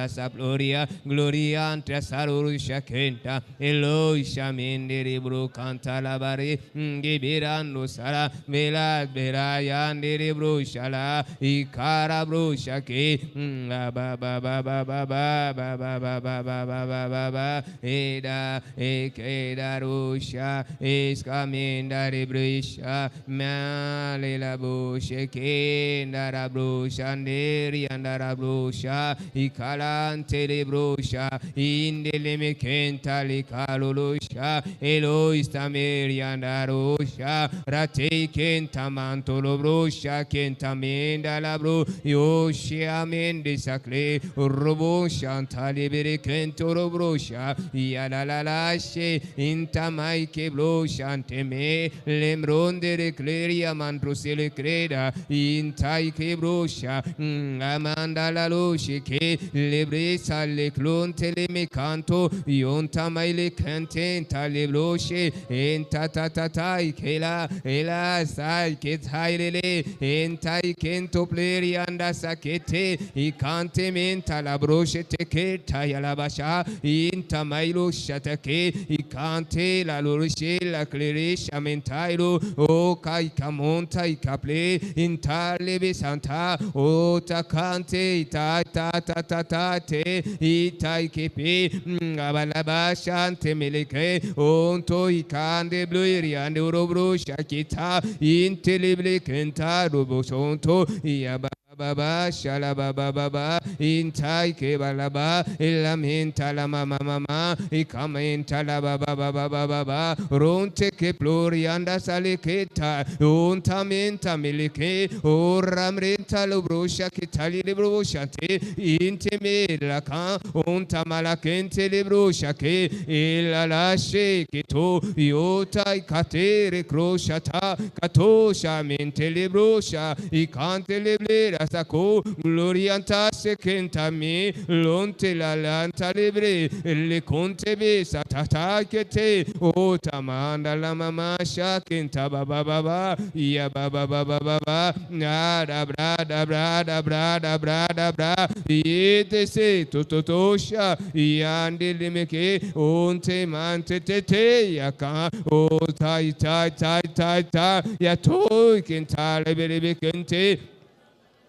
sa gloria, gloria ante sarurusha kenta, Eloisha mendere bro canta la bare, Gibirando sara, Vela berayandere bro shala, Ikara bro shake, ba ba ba ba ba ba ba ba ba ba ba ba ba ba ba, Eda, Ekeda rusha, Escamenda de brisha, Malela bushe, Kenda brusha, Neri andara brusha, Ikalante de brusha, Indeleme kenta le kalulusha, Eloista merianda rusha, Rate kenta mantolo brusha, Kenta menda la bru, Yoshia mende sacre, Robo shantali bere kento brusha, Yalalashe, Intamai ke brusha, Anteme, Lemronde de cleria mantrusele creda, Intai ke brusha, Amanda la luce che lebresa le clonte le mecanto yonta mai le cantenta le bloche enta tatatai che la e la sai che taile entai kento pleri anda sakete I cante menta la broche te che taia la basha inta mai lo shatake I cante la luce la clerisha mentailo o kai camonta I caple intale besanta o ta cante ta ta ta ta ta te itai kepe abalaba shante meleke onto ikande bluriande urobro shakita intelible kenta robo sonto yaba baba shala baba baba intai ke balaba ilamenta la mama mama ikamenta la baba baba baba ronte ke plorianda saleketa ontamenta meleke oramrenta lo brosha ke tali le broshate inteme la kan ontamala kente le brosha ke ilalashe ke to yota ikatere kroshata katosha mente le brosha ikante le blera sako glorianta sekenta me lonte la lanta lebre le conte be satata kete o tamanda la mama shakenta baba baba ya baba baba baba da brada brada brada brada bra yete se totosha yande limeke onte mante tete yaka o tai tai tai tai tai ya to kenta lebre kente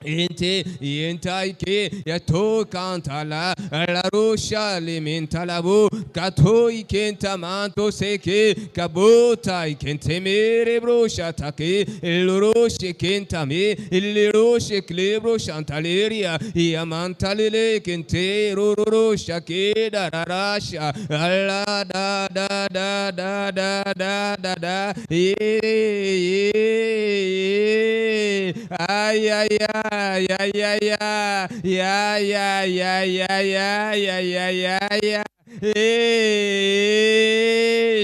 Inte yentai ke yato kantala la rusha limenta labu kato ikenta manto seke kabota ikente mere brosha take eloroshe kenta me eloroshe klebro shantaleria yamantalele kente rorosha ke dararasha ala da da da da da da da da ay ay ay yeah, yeah, yeah, yeah, yeah, yeah, yeah, yeah, yeah, yeah, yeah, yeah.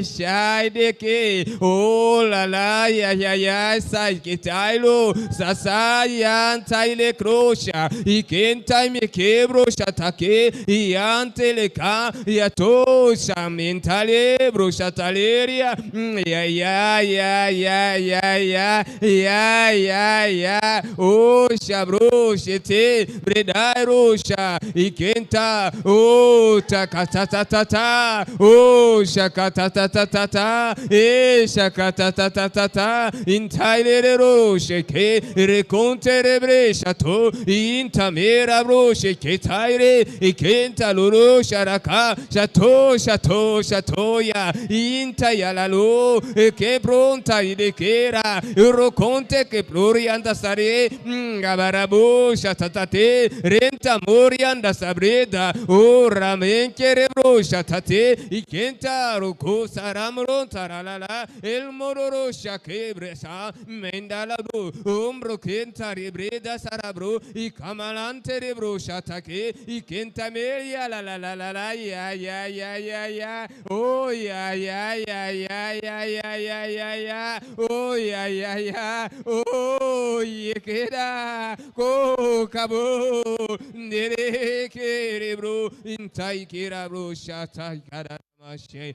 Shai de ke oh la la ya ya ya sai ke tailo sasa yan taile krosha ikenta me kebro shatake yante le ka ya to shamentale bro shataleria ya ya ya ya ya ya ya ya ya oh shabro shete bredairo sha ikenta oh takata ta ta oh shakata ta ta ta ta shakata ta ta ta ta intaile ro sheke reconte rebre shato intamera bro sheke taire ikenta loro sharaka shato shato shato ya intaya la lo che pronta idekera roconte che plorianda sare gabarabu shatatate renta morianda sabreda o ramenke rebro shatate ikenta roko saramro taralala el mororo shakebresa mendala bro umbro kenta rebreda sarabro ikamalante rebro shatake ikenta meria la la la la la ya ya ya ya ya oh ya ya ya ya ya ya ya ya ya oh ya ya ya oh yekeda ko kabo nere kerebro intai kerabro shatai kada mashe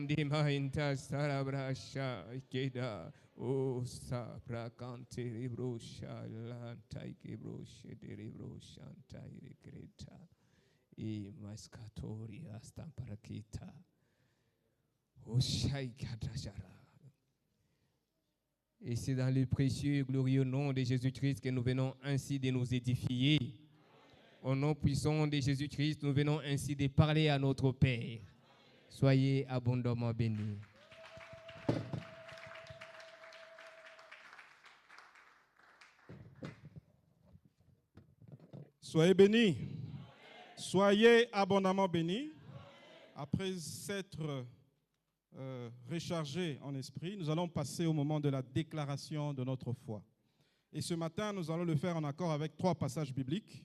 dima inta sarabrasha keda o sapra kante rebro shalantai kebro shederebro shantai rekreta Et Maskatori Astamparakita. Oshai Kadashara. Et c'est dans le précieux et glorieux nom de Jésus-Christ que nous venons ainsi de nous édifier. Au nom puissant de Jésus-Christ, nous venons ainsi de parler à notre Père. Soyez abondamment bénis. Soyez bénis. Soyez abondamment bénis. Après s'être rechargés en esprit, nous allons passer au moment de la déclaration de notre foi. Et ce matin, nous allons le faire en accord avec 3 passages bibliques.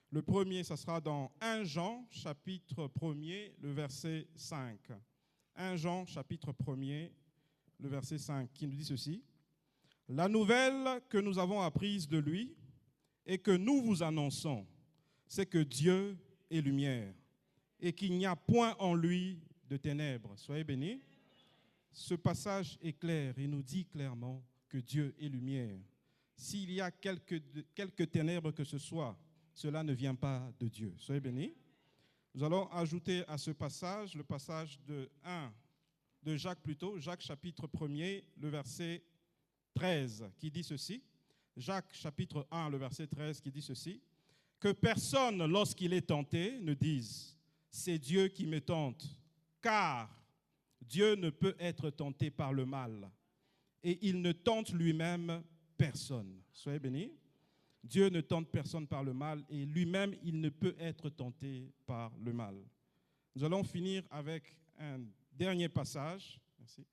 Le premier, ça sera dans 1 Jean, chapitre 1er, le verset 5. 1 Jean, chapitre 1er, le verset 5, qui nous dit ceci. « La nouvelle que nous avons apprise de lui et que nous vous annonçons, c'est que Dieu est lumière et qu'il n'y a point en lui de ténèbres. » Soyez bénis. Ce passage est clair et nous dit clairement que Dieu est lumière. S'il y a quelques ténèbres que ce soit, cela ne vient pas de Dieu. Soyez bénis. Nous allons ajouter à ce passage le passage de Jacques plutôt, Jacques chapitre 1er, le verset 13, qui dit ceci. Jacques chapitre 1, le verset 13, qui dit ceci. Que personne, lorsqu'il est tenté, ne dise « c'est Dieu qui me tente », car Dieu ne peut être tenté par le mal et il ne tente lui-même personne. Soyez bénis. Dieu ne tente personne par le mal et lui-même, il ne peut être tenté par le mal. Nous allons finir avec un dernier passage, merci,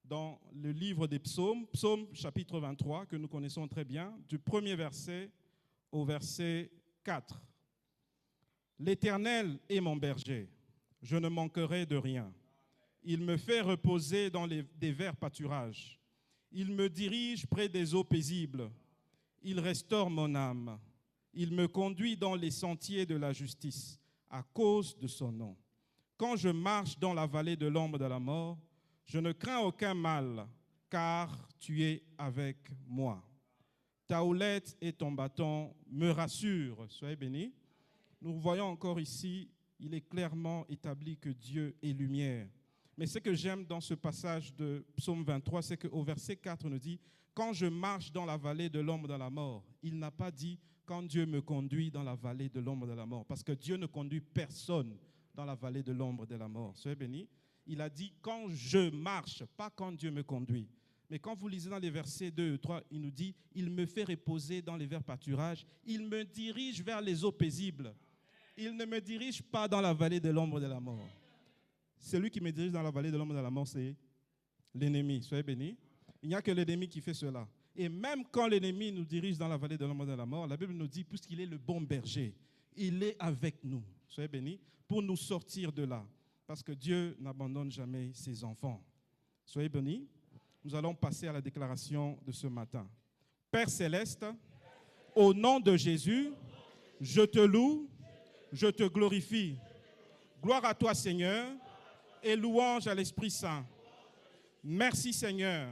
dans le livre des psaumes, psaume chapitre 23, que nous connaissons très bien, du premier verset au verset 4. « L'Éternel est mon berger, je ne manquerai de rien. Il me fait reposer dans des verts pâturages. Il me dirige près des eaux paisibles. Il restaure mon âme. Il me conduit dans les sentiers de la justice à cause de son nom. Quand je marche dans la vallée de l'ombre de la mort, je ne crains aucun mal, car tu es avec moi. Ta houlette et ton bâton me rassurent. » Soyez bénis. Nous voyons encore ici, il est clairement établi que Dieu est lumière. Mais ce que j'aime dans ce passage de Psaume 23, c'est qu'au verset 4, on nous dit « Quand je marche dans la vallée de l'ombre de la mort », il n'a pas dit « Quand Dieu me conduit dans la vallée de l'ombre de la mort », parce que Dieu ne conduit personne dans la vallée de l'ombre de la mort. Soyez bénis. Il a dit « Quand je marche », pas « Quand Dieu me conduit ». Mais quand vous lisez dans les versets 2 et 3, il nous dit « Il me fait reposer dans les verts pâturages, il me dirige vers les eaux paisibles. » Il ne me dirige pas dans la vallée de l'ombre de la mort. Celui qui me dirige dans la vallée de l'ombre de la mort, c'est l'ennemi. Soyez bénis. Il n'y a que l'ennemi qui fait cela. Et même quand l'ennemi nous dirige dans la vallée de l'ombre de la mort, la Bible nous dit, puisqu'il est le bon berger, il est avec nous. Soyez bénis. Pour nous sortir de là. Parce que Dieu n'abandonne jamais ses enfants. Soyez bénis. Nous allons passer à la déclaration de ce matin. Père céleste, au nom de Jésus, je te loue, je te glorifie. Gloire à toi, Seigneur, et louange à l'Esprit Saint. Merci, Seigneur.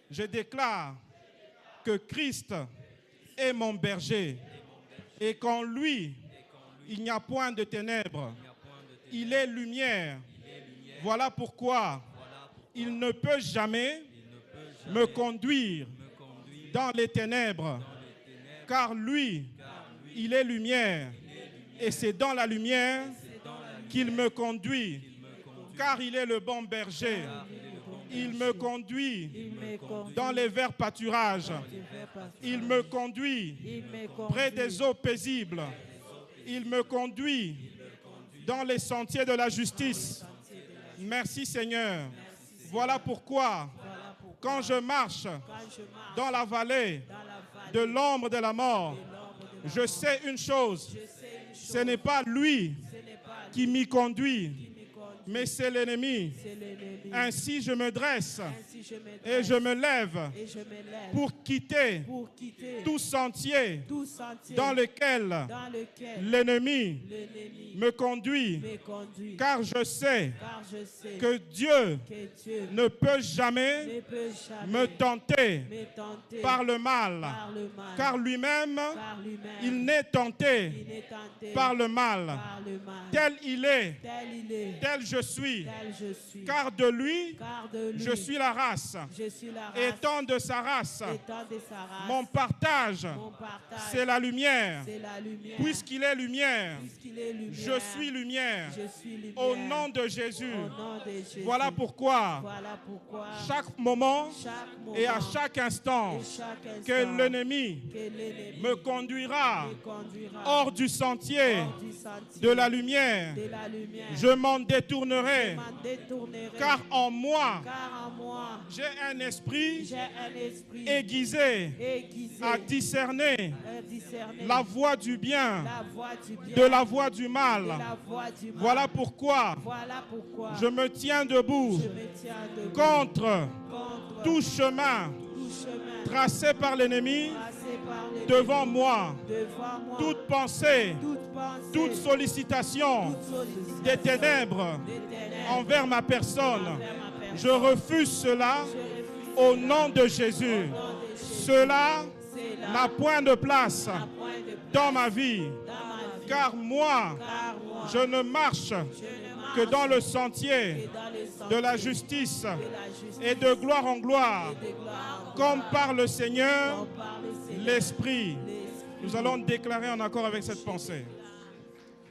Je déclare que Christ est mon berger et qu'en lui, il n'y a point de ténèbres. Il est lumière. Voilà pourquoi il ne peut jamais me conduire dans les ténèbres, car lui, il est lumière. Et c'est dans la lumière qu'il me conduit, car il est le bon berger. Il me conduit dans les verts pâturages. Il me conduit près des eaux paisibles. Il me conduit dans les sentiers de la justice. Merci Seigneur. Voilà pourquoi, quand je marche dans la vallée de l'ombre de la mort, je sais une chose, ce n'est pas lui qui m'y conduit, mais c'est l'ennemi. Ainsi je me dresse et je me lève pour quitter tout sentier dans lequel l'ennemi me conduit, car je sais que Dieu ne peut jamais me tenter par le mal, car lui-même, il n'est tenté par le mal. Tel il est, tel je suis, car de lui, je suis la race. Étant de sa race, mon partage, c'est la lumière. Puisqu'il est lumière, je suis lumière. Au nom de Jésus. Voilà pourquoi, chaque moment et à chaque instant, que l'ennemi me conduira hors du sentier de la lumière, je m'en détournerai, car en moi, j'ai un esprit aiguisé à discerner la voie du bien de la voie du mal. Voilà pourquoi je me tiens debout contre tout chemin tracé par l'ennemi devant moi. Toute pensée, toute sollicitation des ténèbres envers ma personne, je refuse cela au nom de Jésus. Cela n'a point de place dans ma vie, car moi, je ne marche que dans le sentier de la justice et de gloire en gloire, comme par le Seigneur l'Esprit. Nous allons déclarer en accord avec cette pensée.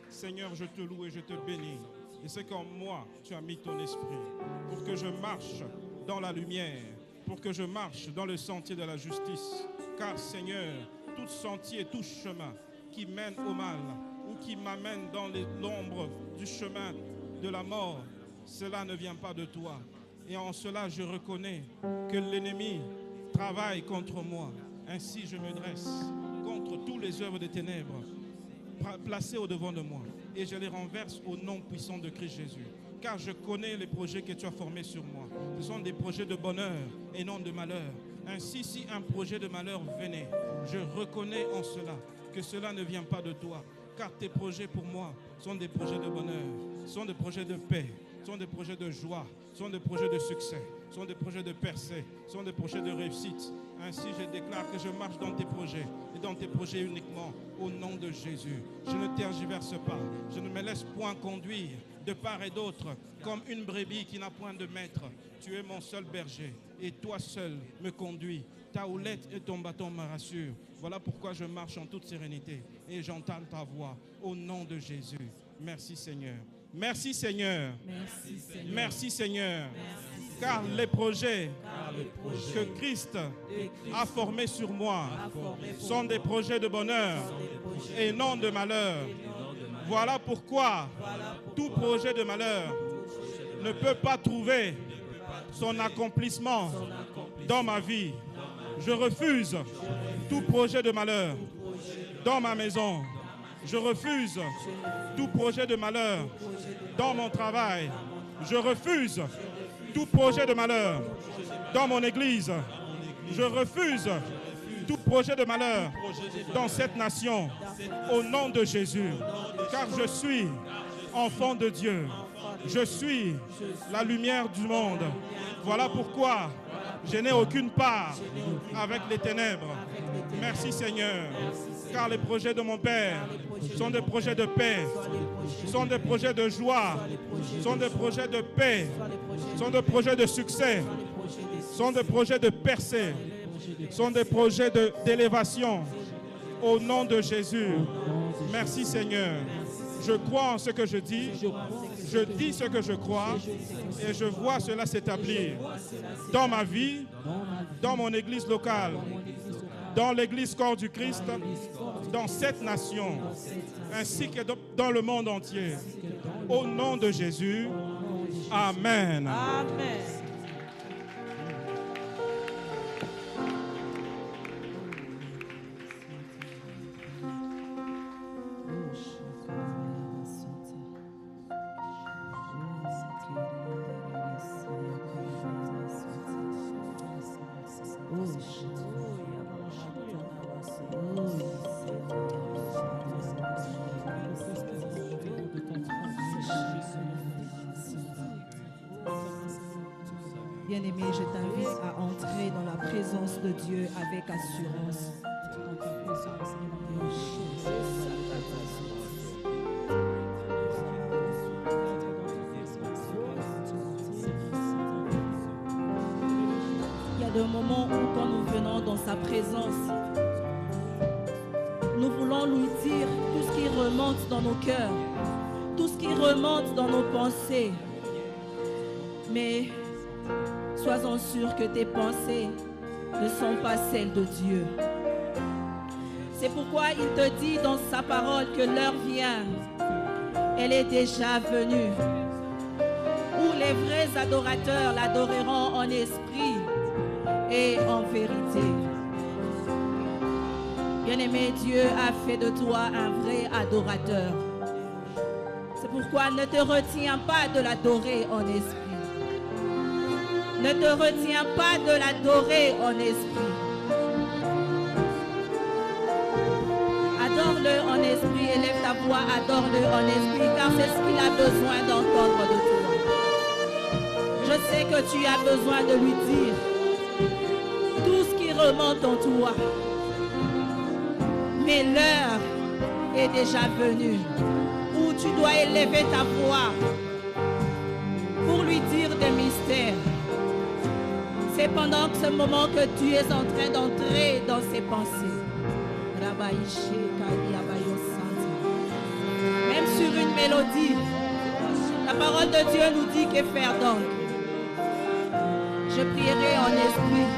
Seigneur, je te loue et je te bénis. Et c'est qu'en moi, tu as mis ton esprit pour que je marche dans la lumière, pour que je marche dans le sentier de la justice. Car Seigneur, tout sentier, tout chemin qui mène au mal ou qui m'amène dans l'ombre du chemin de la mort, cela ne vient pas de toi. Et en cela, je reconnais que l'ennemi travaille contre moi. Ainsi, je me dresse contre tous les œuvres des ténèbres placées au-devant de moi. Et je les renverse au nom puissant de Christ Jésus. Car je connais les projets que tu as formés sur moi. Ce sont des projets de bonheur et non de malheur. Ainsi, si un projet de malheur venait, je reconnais en cela que cela ne vient pas de toi. Car tes projets pour moi sont des projets de bonheur, sont des projets de paix, sont des projets de joie, sont des projets de succès, sont des projets de percée, sont des projets de réussite. Ainsi, je déclare que je marche dans tes projets et dans tes projets uniquement au nom de Jésus. Je ne tergiverse pas, je ne me laisse point conduire de part et d'autre comme une brebis qui n'a point de maître. Tu es mon seul berger et toi seul me conduis. Ta houlette et ton bâton me rassurent. Voilà pourquoi je marche en toute sérénité et j'entends ta voix au nom de Jésus. Merci Seigneur. Merci Seigneur. Merci Seigneur. Merci Seigneur. Merci, car les projets que Christ a formés sur moi sont des projets de bonheur et non de malheur. Voilà pourquoi tout projet de malheur ne peut pas trouver son accomplissement dans ma vie. Je refuse tout projet de malheur dans ma maison. Je refuse tout projet de malheur dans mon travail. Je refuse tout projet de malheur dans mon église. Je refuse tout projet de malheur dans cette nation au nom de Jésus. Car je suis enfant de Dieu. Je suis la lumière du monde. Voilà pourquoi je n'ai aucune part avec les ténèbres. Merci Seigneur. Car les projets de mon Père sont des projets de paix, sont des projets de joie, sont des projets de paix, sont des projets de succès, sont des projets de percée, sont des projets d'élévation. Au nom de Jésus. Merci Seigneur. Je crois en ce que je dis ce que je crois et je vois cela s'établir dans ma vie, dans mon église locale, dans l'église corps du Christ, dans cette nation, ainsi que dans le monde entier. Au nom de Jésus, Amen. Amen. Bien-aimé, je t'invite à entrer dans la présence de Dieu avec assurance. Dans ta présence, il y a des moments où quand nous venons dans sa présence, nous voulons lui dire tout ce qui remonte dans nos cœurs, tout ce qui remonte dans nos pensées. Mais sois-en sûr que tes pensées ne sont pas celles de Dieu. C'est pourquoi il te dit dans sa parole que l'heure vient, elle est déjà venue, où les vrais adorateurs l'adoreront en esprit et en vérité. Bien-aimé, Dieu a fait de toi un vrai adorateur. C'est pourquoi ne te retiens pas de l'adorer en esprit. Ne te retiens pas de l'adorer en esprit. Adore-le en esprit, élève ta voix, adore-le en esprit, car c'est ce qu'il a besoin d'entendre de toi. Je sais que tu as besoin de lui dire tout ce qui remonte en toi. Mais l'heure est déjà venue où tu dois élever ta voix pour lui dire des mystères. C'est pendant ce moment que tu es en train d'entrer dans ses pensées. Même sur une mélodie, la parole de Dieu nous dit que faire donc. Je prierai en esprit.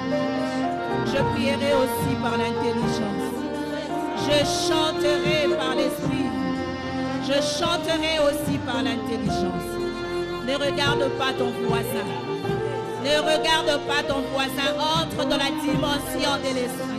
Je prierai aussi par l'intelligence. Je chanterai par l'esprit. Je chanterai aussi par l'intelligence. Ne regarde pas ton voisin. Ne regarde pas ton voisin. Entre dans la dimension de l'esprit.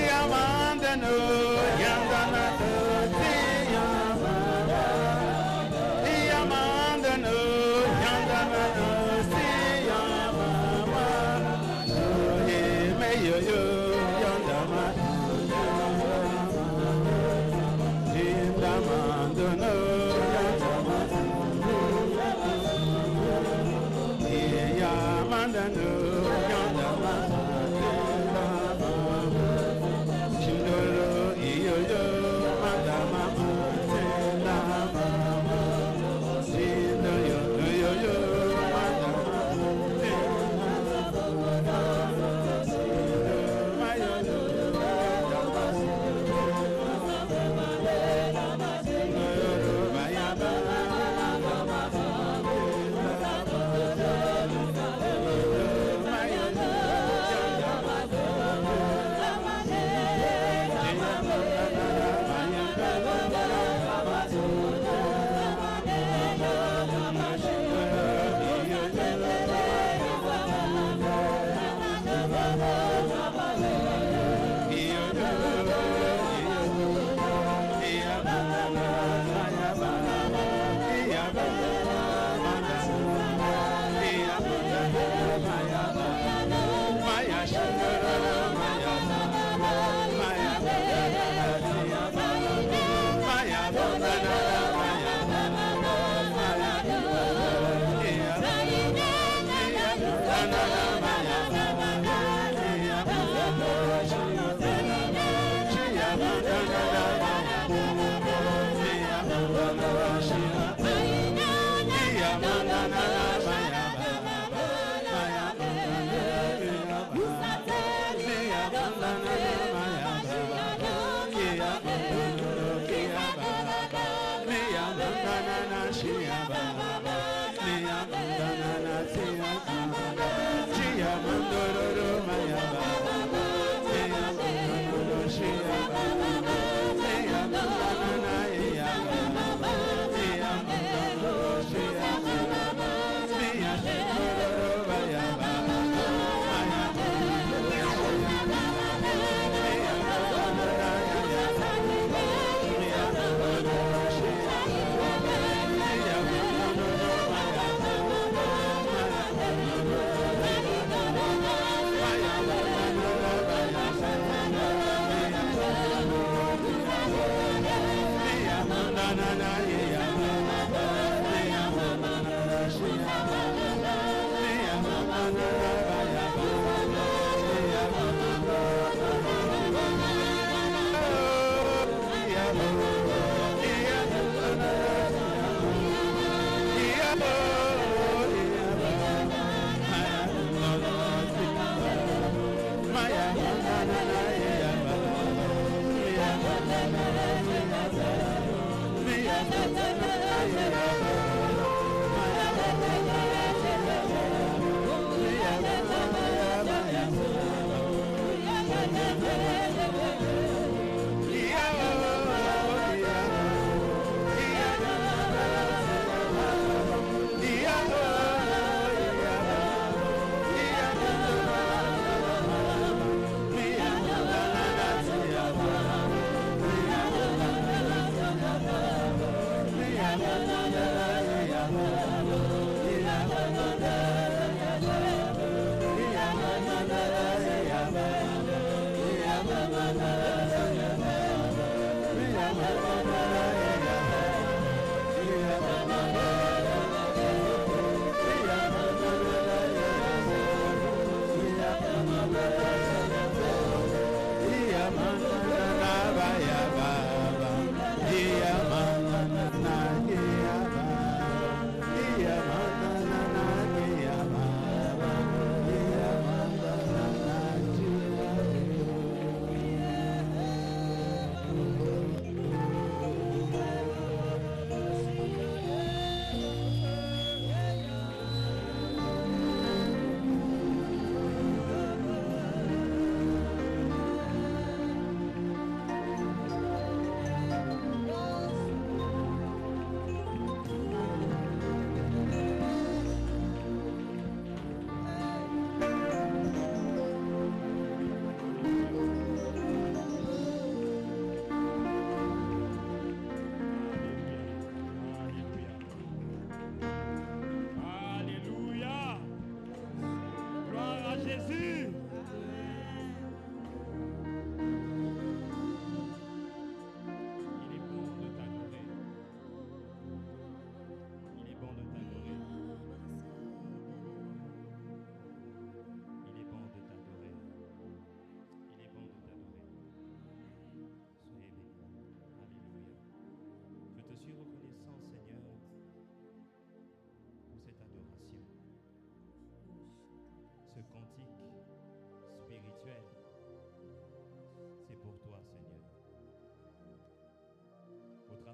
Yama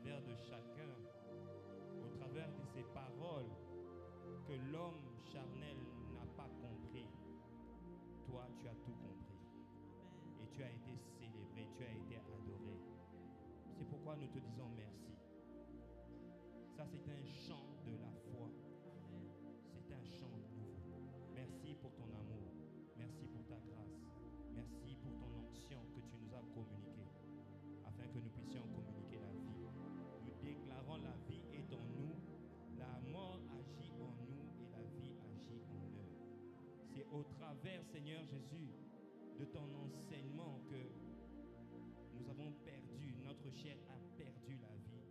travers de chacun, au travers de ces paroles que l'homme charnel n'a pas compris. Toi, tu as tout compris. Et tu as été célébré, tu as été adoré. C'est pourquoi nous te disons merci. Ça, c'est un chant de la foi. C'est un chant nouveau. Merci pour ton amour. Merci pour ta grâce. Merci pour ton onction que tu nous as communiquée, afin que nous puissions communiquer la vie. Nous déclarons la vie est en nous, la mort agit en nous et la vie agit en eux. C'est au travers, Seigneur Jésus, de ton enseignement que nous avons perdu, notre chair a perdu la vie,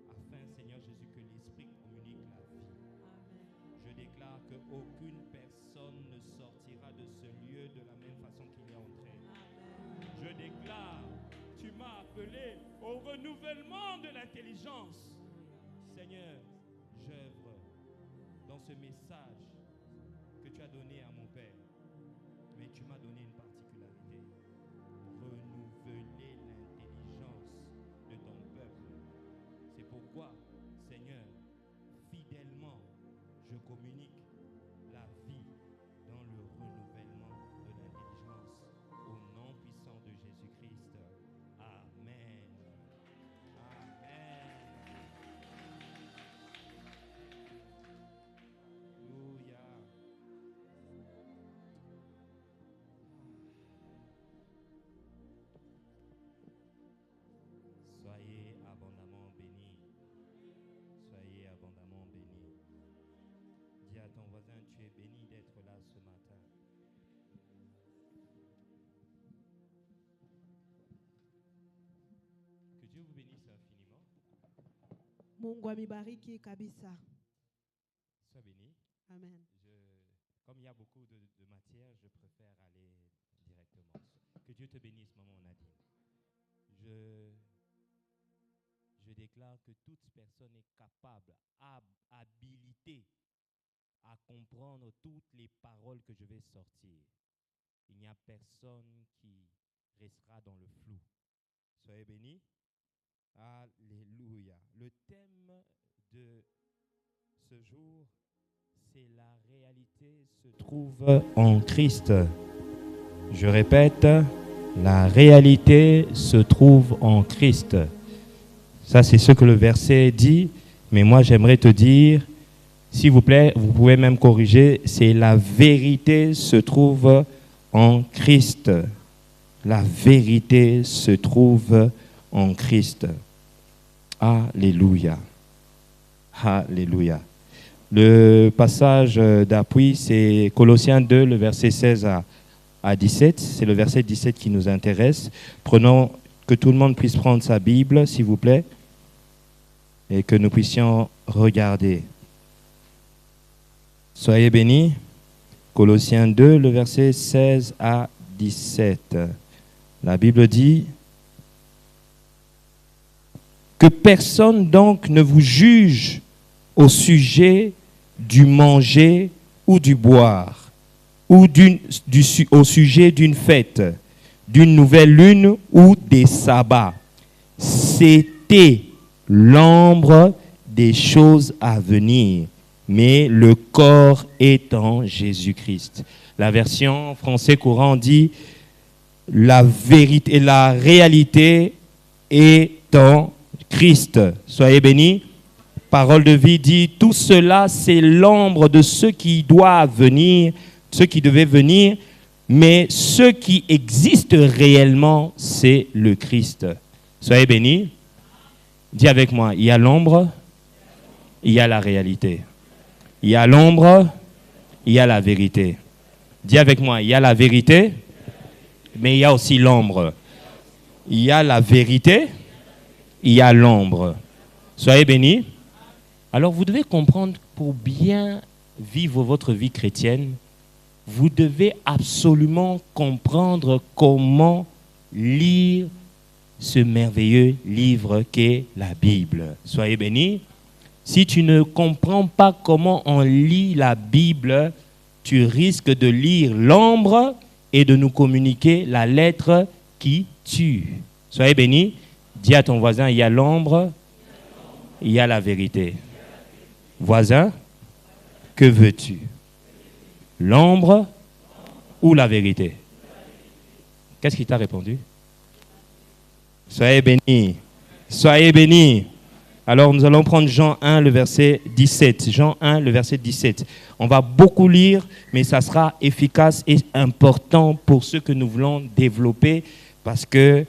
afin, Seigneur Jésus, que l'Esprit communique la vie. Amen. Je déclare qu'aucune personne ne sortira de ce lieu de la même façon qu'il est entré. Amen. Je déclare, tu m'as appelé au renouvellement de l'intelligence. Seigneur, j'œuvre dans ce message que tu as donné à mon Père. Mais tu m'as donné une particularité. Renouveler l'intelligence de ton peuple. C'est pourquoi, Seigneur, fidèlement, je communique la vie dans le renouvellement de l'intelligence. Au nom puissant de Jésus-Christ. Amen. Amen. Alléluia. Soyez abondamment bénis. Soyez abondamment bénis. Dis à ton voisin, tu es béni d'être là ce matin. Que Dieu vous bénisse infiniment. Mungu amibariki kabisa. Sois béni. Amen. Comme il y a beaucoup de matière, je préfère aller directement. Que Dieu te bénisse, maman Nadine. Je déclare que toute personne est capable, habilitée à comprendre toutes les paroles que je vais sortir. Il n'y a personne qui restera dans le flou. Soyez bénis. Alléluia. Le thème de ce jour, c'est la réalité se trouve en Christ. Je répète, la réalité se trouve en Christ. Ça, c'est ce que le verset dit. Mais moi, j'aimerais te dire, s'il vous plaît, vous pouvez même corriger, c'est la vérité se trouve en Christ. La vérité se trouve en Christ. Alléluia. Alléluia. Le passage d'appui, c'est Colossiens 2, le verset 16 à 17. C'est le verset 17 qui nous intéresse. Prenons, que tout le monde puisse prendre sa Bible, s'il vous plaît, et que nous puissions regarder. Soyez bénis. Colossiens 2, le verset 16 à 17. La Bible dit que personne donc ne vous juge au sujet du manger ou du boire, ou au sujet d'une fête, d'une nouvelle lune ou des sabbats. C'était l'ombre des choses à venir, mais le corps est en Jésus-Christ. La version français courant dit la vérité et la réalité est en Christ. Soyez bénis. Parole de vie dit, tout cela c'est l'ombre de ce qui doit venir, ce qui devait venir, mais ce qui existe réellement, c'est le Christ. Soyez bénis. Dis avec moi, il y a l'ombre, il y a la réalité. Il y a l'ombre, il y a la vérité. Dis avec moi, il y a la vérité, mais il y a aussi l'ombre. Il y a la vérité, il y a l'ombre. Soyez bénis. Alors vous devez comprendre, pour bien vivre votre vie chrétienne, vous devez absolument comprendre comment lire ce merveilleux livre qu'est la Bible. Soyez bénis. Si tu ne comprends pas comment on lit la Bible, tu risques de lire l'ombre et de nous communiquer la lettre qui tue. Soyez bénis. Dis à ton voisin, il y a l'ombre, il y a la vérité. Voisin, que veux-tu? L'ombre ou la vérité? Qu'est-ce qu'il t'a répondu? Soyez bénis. Soyez bénis. Alors nous allons prendre Jean 1, le verset 17. Jean 1, le verset 17. On va beaucoup lire, mais ça sera efficace et important pour ce que nous voulons développer parce que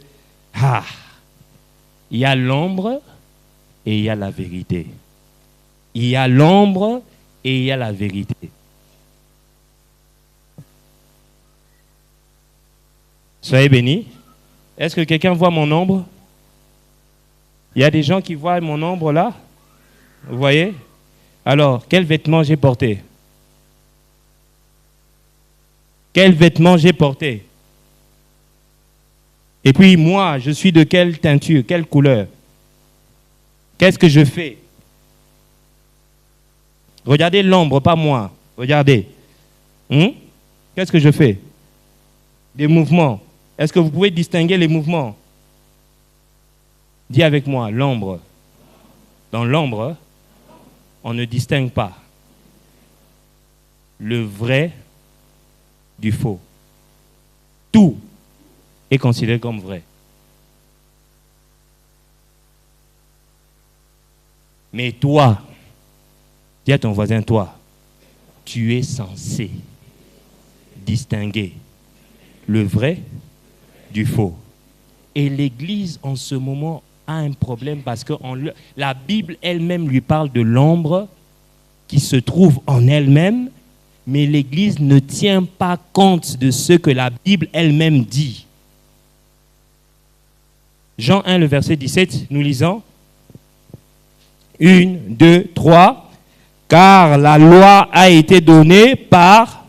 il y a l'ombre et il y a la vérité. Il y a l'ombre et il y a la vérité. Soyez bénis. Est-ce que quelqu'un voit mon ombre? Il y a des gens qui voient mon ombre là? Vous voyez? Alors, quel vêtement j'ai porté? Quel vêtement j'ai porté? Et puis moi, je suis de quelle teinture, quelle couleur? Qu'est-ce que je fais? Regardez l'ombre, pas moi. Regardez. Qu'est-ce que je fais? Des mouvements. Est-ce que vous pouvez distinguer les mouvements? Dis avec moi, l'ombre. Dans l'ombre, on ne distingue pas le vrai du faux. Tout est considéré comme vrai. Mais toi, dis à ton voisin, toi, tu es censé distinguer le vrai du faux. Et l'Église, en ce moment, a un problème parce que la Bible elle-même lui parle de l'ombre qui se trouve en elle-même, mais l'Église ne tient pas compte de ce que la Bible elle-même dit. Jean 1, le verset 17, nous lisons. 1, 2, 3. Car la loi a été donnée par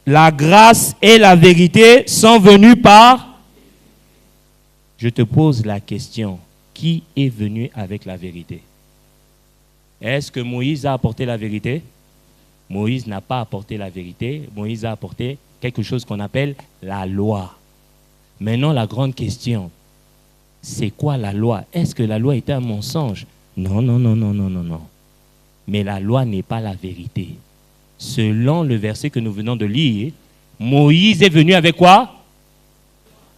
la grâce et la vérité sont venues par... Je te pose la question, qui est venu avec la vérité? Est-ce que Moïse a apporté la vérité? Moïse n'a pas apporté la vérité. Moïse a apporté quelque chose qu'on appelle la loi. Maintenant, la grande question, c'est quoi la loi? Est-ce que la loi était un mensonge? Non, non, non, non, non, non, non. Mais la loi n'est pas la vérité. Selon le verset que nous venons de lire, Moïse est venu avec quoi?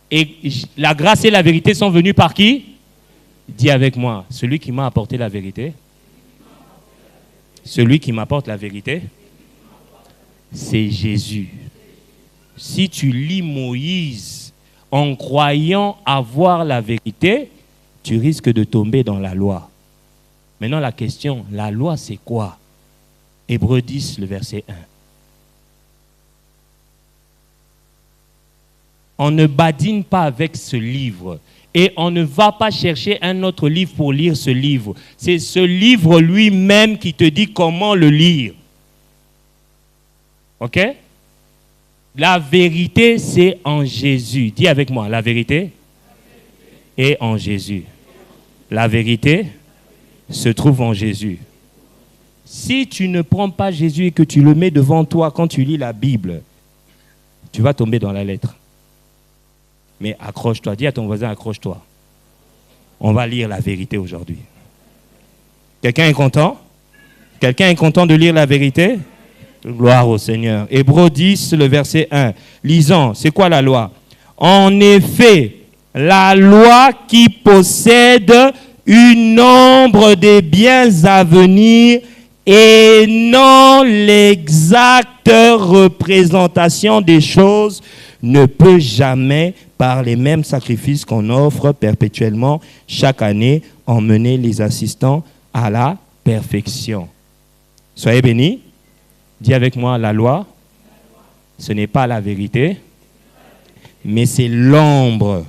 Et la grâce et la vérité sont venues par qui? Dis avec moi, celui qui m'a apporté la vérité. Celui qui m'apporte la vérité, c'est Jésus. Si tu lis Moïse en croyant avoir la vérité, tu risques de tomber dans la loi. Maintenant la question, la loi c'est quoi? Hébreux 10, le verset 1. On ne badine pas avec ce livre et on ne va pas chercher un autre livre pour lire ce livre. C'est ce livre lui-même qui te dit comment le lire. Ok? La vérité, c'est en Jésus. Dis avec moi, la vérité est en Jésus. La vérité se trouve en Jésus. Si tu ne prends pas Jésus et que tu le mets devant toi quand tu lis la Bible, tu vas tomber dans la lettre. Mais accroche-toi, dis à ton voisin, accroche-toi. On va lire la vérité aujourd'hui. Quelqu'un est content? Quelqu'un est content de lire la vérité? Gloire au Seigneur. Hébreux 10, le verset 1. Lisons, c'est quoi la loi? En effet, la loi qui possède une nombre des biens à venir et non l'exacte représentation des choses ne peut jamais, par les mêmes sacrifices qu'on offre perpétuellement chaque année, emmener les assistants à la perfection. Soyez bénis. Dis avec moi, la loi, ce n'est pas la vérité, mais c'est l'ombre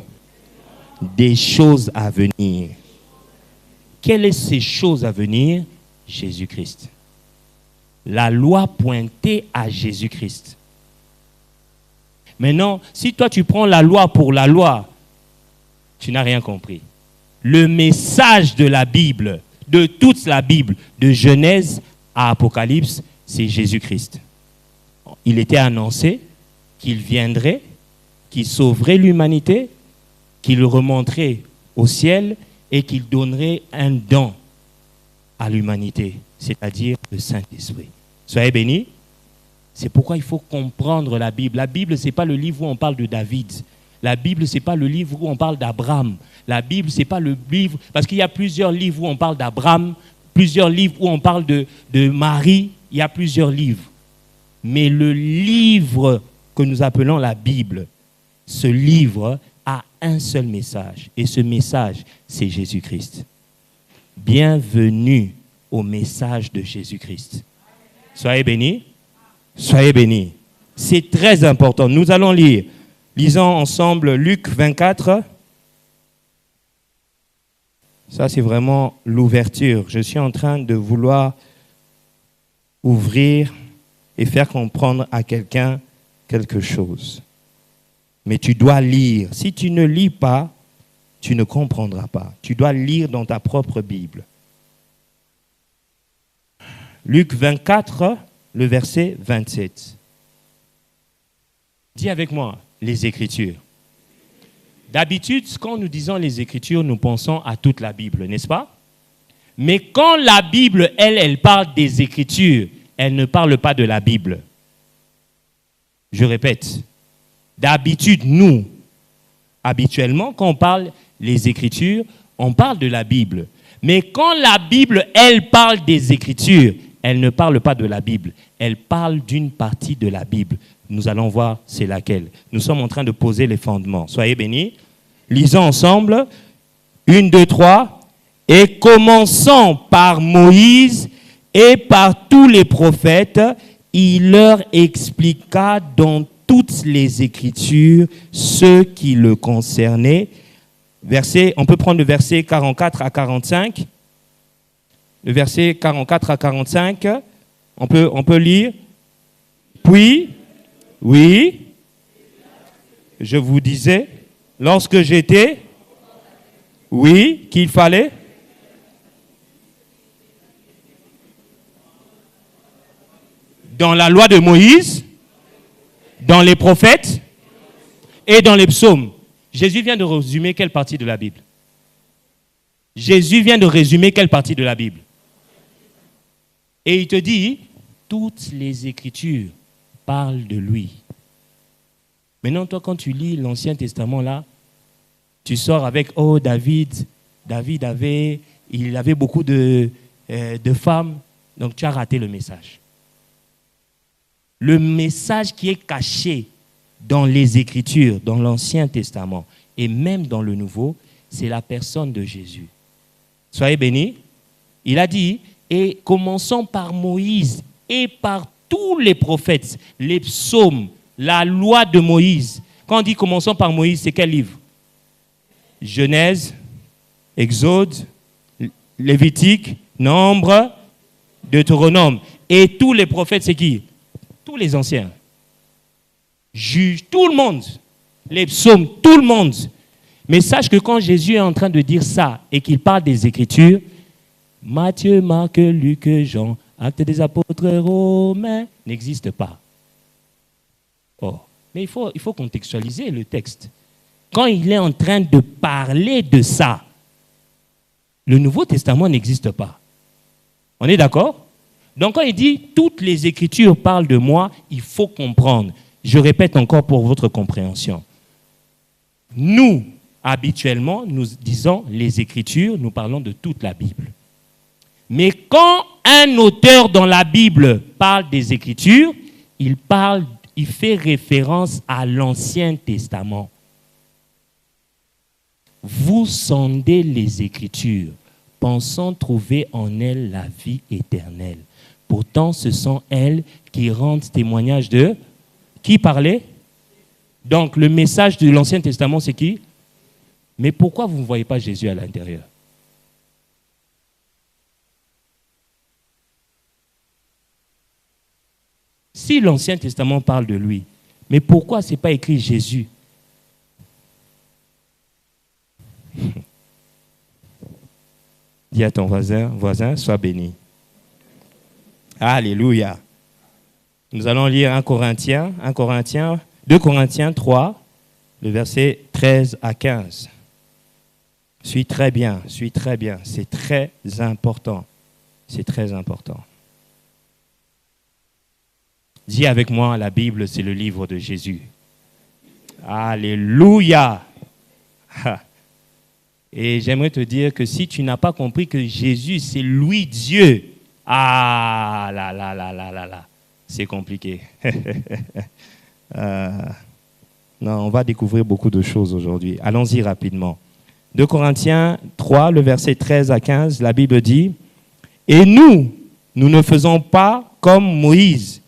des choses à venir. Quelles sont ces choses à venir? Jésus-Christ. La loi pointait à Jésus-Christ. Maintenant, si toi tu prends la loi pour la loi, tu n'as rien compris. Le message de la Bible, de toute la Bible, de Genèse à Apocalypse, c'est Jésus-Christ. Il était annoncé qu'il viendrait, qu'il sauverait l'humanité, qu'il remonterait au ciel et qu'il donnerait un don à l'humanité, c'est-à-dire le Saint-Esprit. Soyez bénis. C'est pourquoi il faut comprendre la Bible. La Bible, ce n'est pas le livre où on parle de David. La Bible, ce n'est pas le livre où on parle d'Abraham. La Bible, ce n'est pas le livre... Parce qu'il y a plusieurs livres où on parle d'Abraham, plusieurs livres où on parle de Marie. Il y a plusieurs livres. Mais le livre que nous appelons la Bible, ce livre a un seul message. Et ce message, c'est Jésus-Christ. Bienvenue au message de Jésus-Christ. Soyez bénis. Soyez bénis. C'est très important. Nous allons lire. Lisons ensemble Luc 24. Ça, c'est vraiment l'ouverture. Je suis en train de vouloir ouvrir et faire comprendre à quelqu'un quelque chose. Mais tu dois lire. Si tu ne lis pas, tu ne comprendras pas. Tu dois lire dans ta propre Bible. Luc 24, le verset 27. Dis avec moi, les Écritures. D'habitude, quand nous disons les Écritures, nous pensons à toute la Bible, n'est-ce pas? Mais quand la Bible, elle parle des Écritures, elle ne parle pas de la Bible. Je répète, d'habitude, nous, habituellement, quand on parle des Écritures, on parle de la Bible. Mais quand la Bible, elle parle des Écritures, elle ne parle pas de la Bible. Elle parle d'une partie de la Bible. Nous allons voir c'est laquelle. Nous sommes en train de poser les fondements. Soyez bénis. Lisons ensemble. 1, 2, 3. Et commençant par Moïse et par tous les prophètes, il leur expliqua dans toutes les Écritures ce qui le concernait. On peut prendre le verset 44 à 45. Le verset 44 à 45. On peut lire. Puis, oui, je vous disais, lorsque j'étais, oui, qu'il fallait. Dans la loi de Moïse, dans les prophètes et dans les psaumes. Jésus vient de résumer quelle partie de la Bible? Jésus vient de résumer quelle partie de la Bible? Et il te dit, toutes les Écritures parlent de lui. Maintenant, toi, quand tu lis l'Ancien Testament, là, tu sors avec, oh, David avait beaucoup de femmes, donc tu as raté le message. Le message qui est caché dans les Écritures, dans l'Ancien Testament, et même dans le Nouveau, c'est la personne de Jésus. Soyez bénis. Il a dit, et commençons par Moïse et par tous les prophètes, les psaumes, la loi de Moïse. Quand on dit commençons par Moïse, c'est quel livre? Genèse, Exode, Lévitique, Nombre, Deutéronome. Et tous les prophètes, c'est qui? Tous les anciens. Juges, tout le monde. Les psaumes, tout le monde. Mais sache que quand Jésus est en train de dire ça et qu'il parle des Écritures, Matthieu, Marc, Luc, Jean, Actes des apôtres, Romains, n'existe pas. Oh, mais il faut contextualiser le texte. Quand il est en train de parler de ça, le Nouveau Testament n'existe pas. On est d'accord? Donc quand il dit « toutes les Écritures parlent de moi », il faut comprendre. Je répète encore pour votre compréhension. Nous, habituellement, nous disons les Écritures, nous parlons de toute la Bible. Mais quand un auteur dans la Bible parle des Écritures, il fait référence à l'Ancien Testament. Vous sondez les Écritures, pensant trouver en elles la vie éternelle. Pourtant, ce sont elles qui rendent témoignage de... Qui parlait? Donc, le message de l'Ancien Testament, c'est qui? Mais pourquoi vous ne voyez pas Jésus à l'intérieur? Si l'Ancien Testament parle de lui, mais pourquoi ce n'est pas écrit Jésus? Dis à ton voisin, sois béni. Alléluia. Nous allons lire 2 Corinthiens 3, le verset 13 à 15. Suis très bien, c'est très important. C'est très important. Dis avec moi, la Bible, c'est le livre de Jésus. Alléluia. Et j'aimerais te dire que si tu n'as pas compris que Jésus, c'est lui Dieu, c'est compliqué. Non, on va découvrir beaucoup de choses aujourd'hui. Allons-y rapidement. 2 Corinthiens 3, le verset 13 à 15, la Bible dit « Et nous ne faisons pas comme Moïse,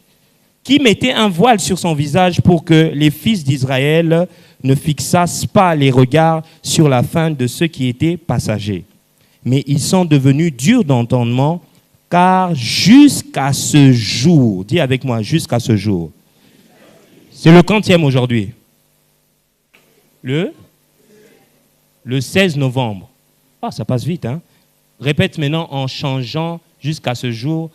qui mettait un voile sur son visage pour que les fils d'Israël ne fixassent pas les regards sur la fin de ceux qui étaient passagers. Mais ils sont devenus durs d'entendement, car jusqu'à ce jour, dis avec moi, jusqu'à ce jour, c'est le quantième aujourd'hui, le 16 novembre. Ah, ça passe vite, hein? Répète maintenant en changeant jusqu'à ce jour,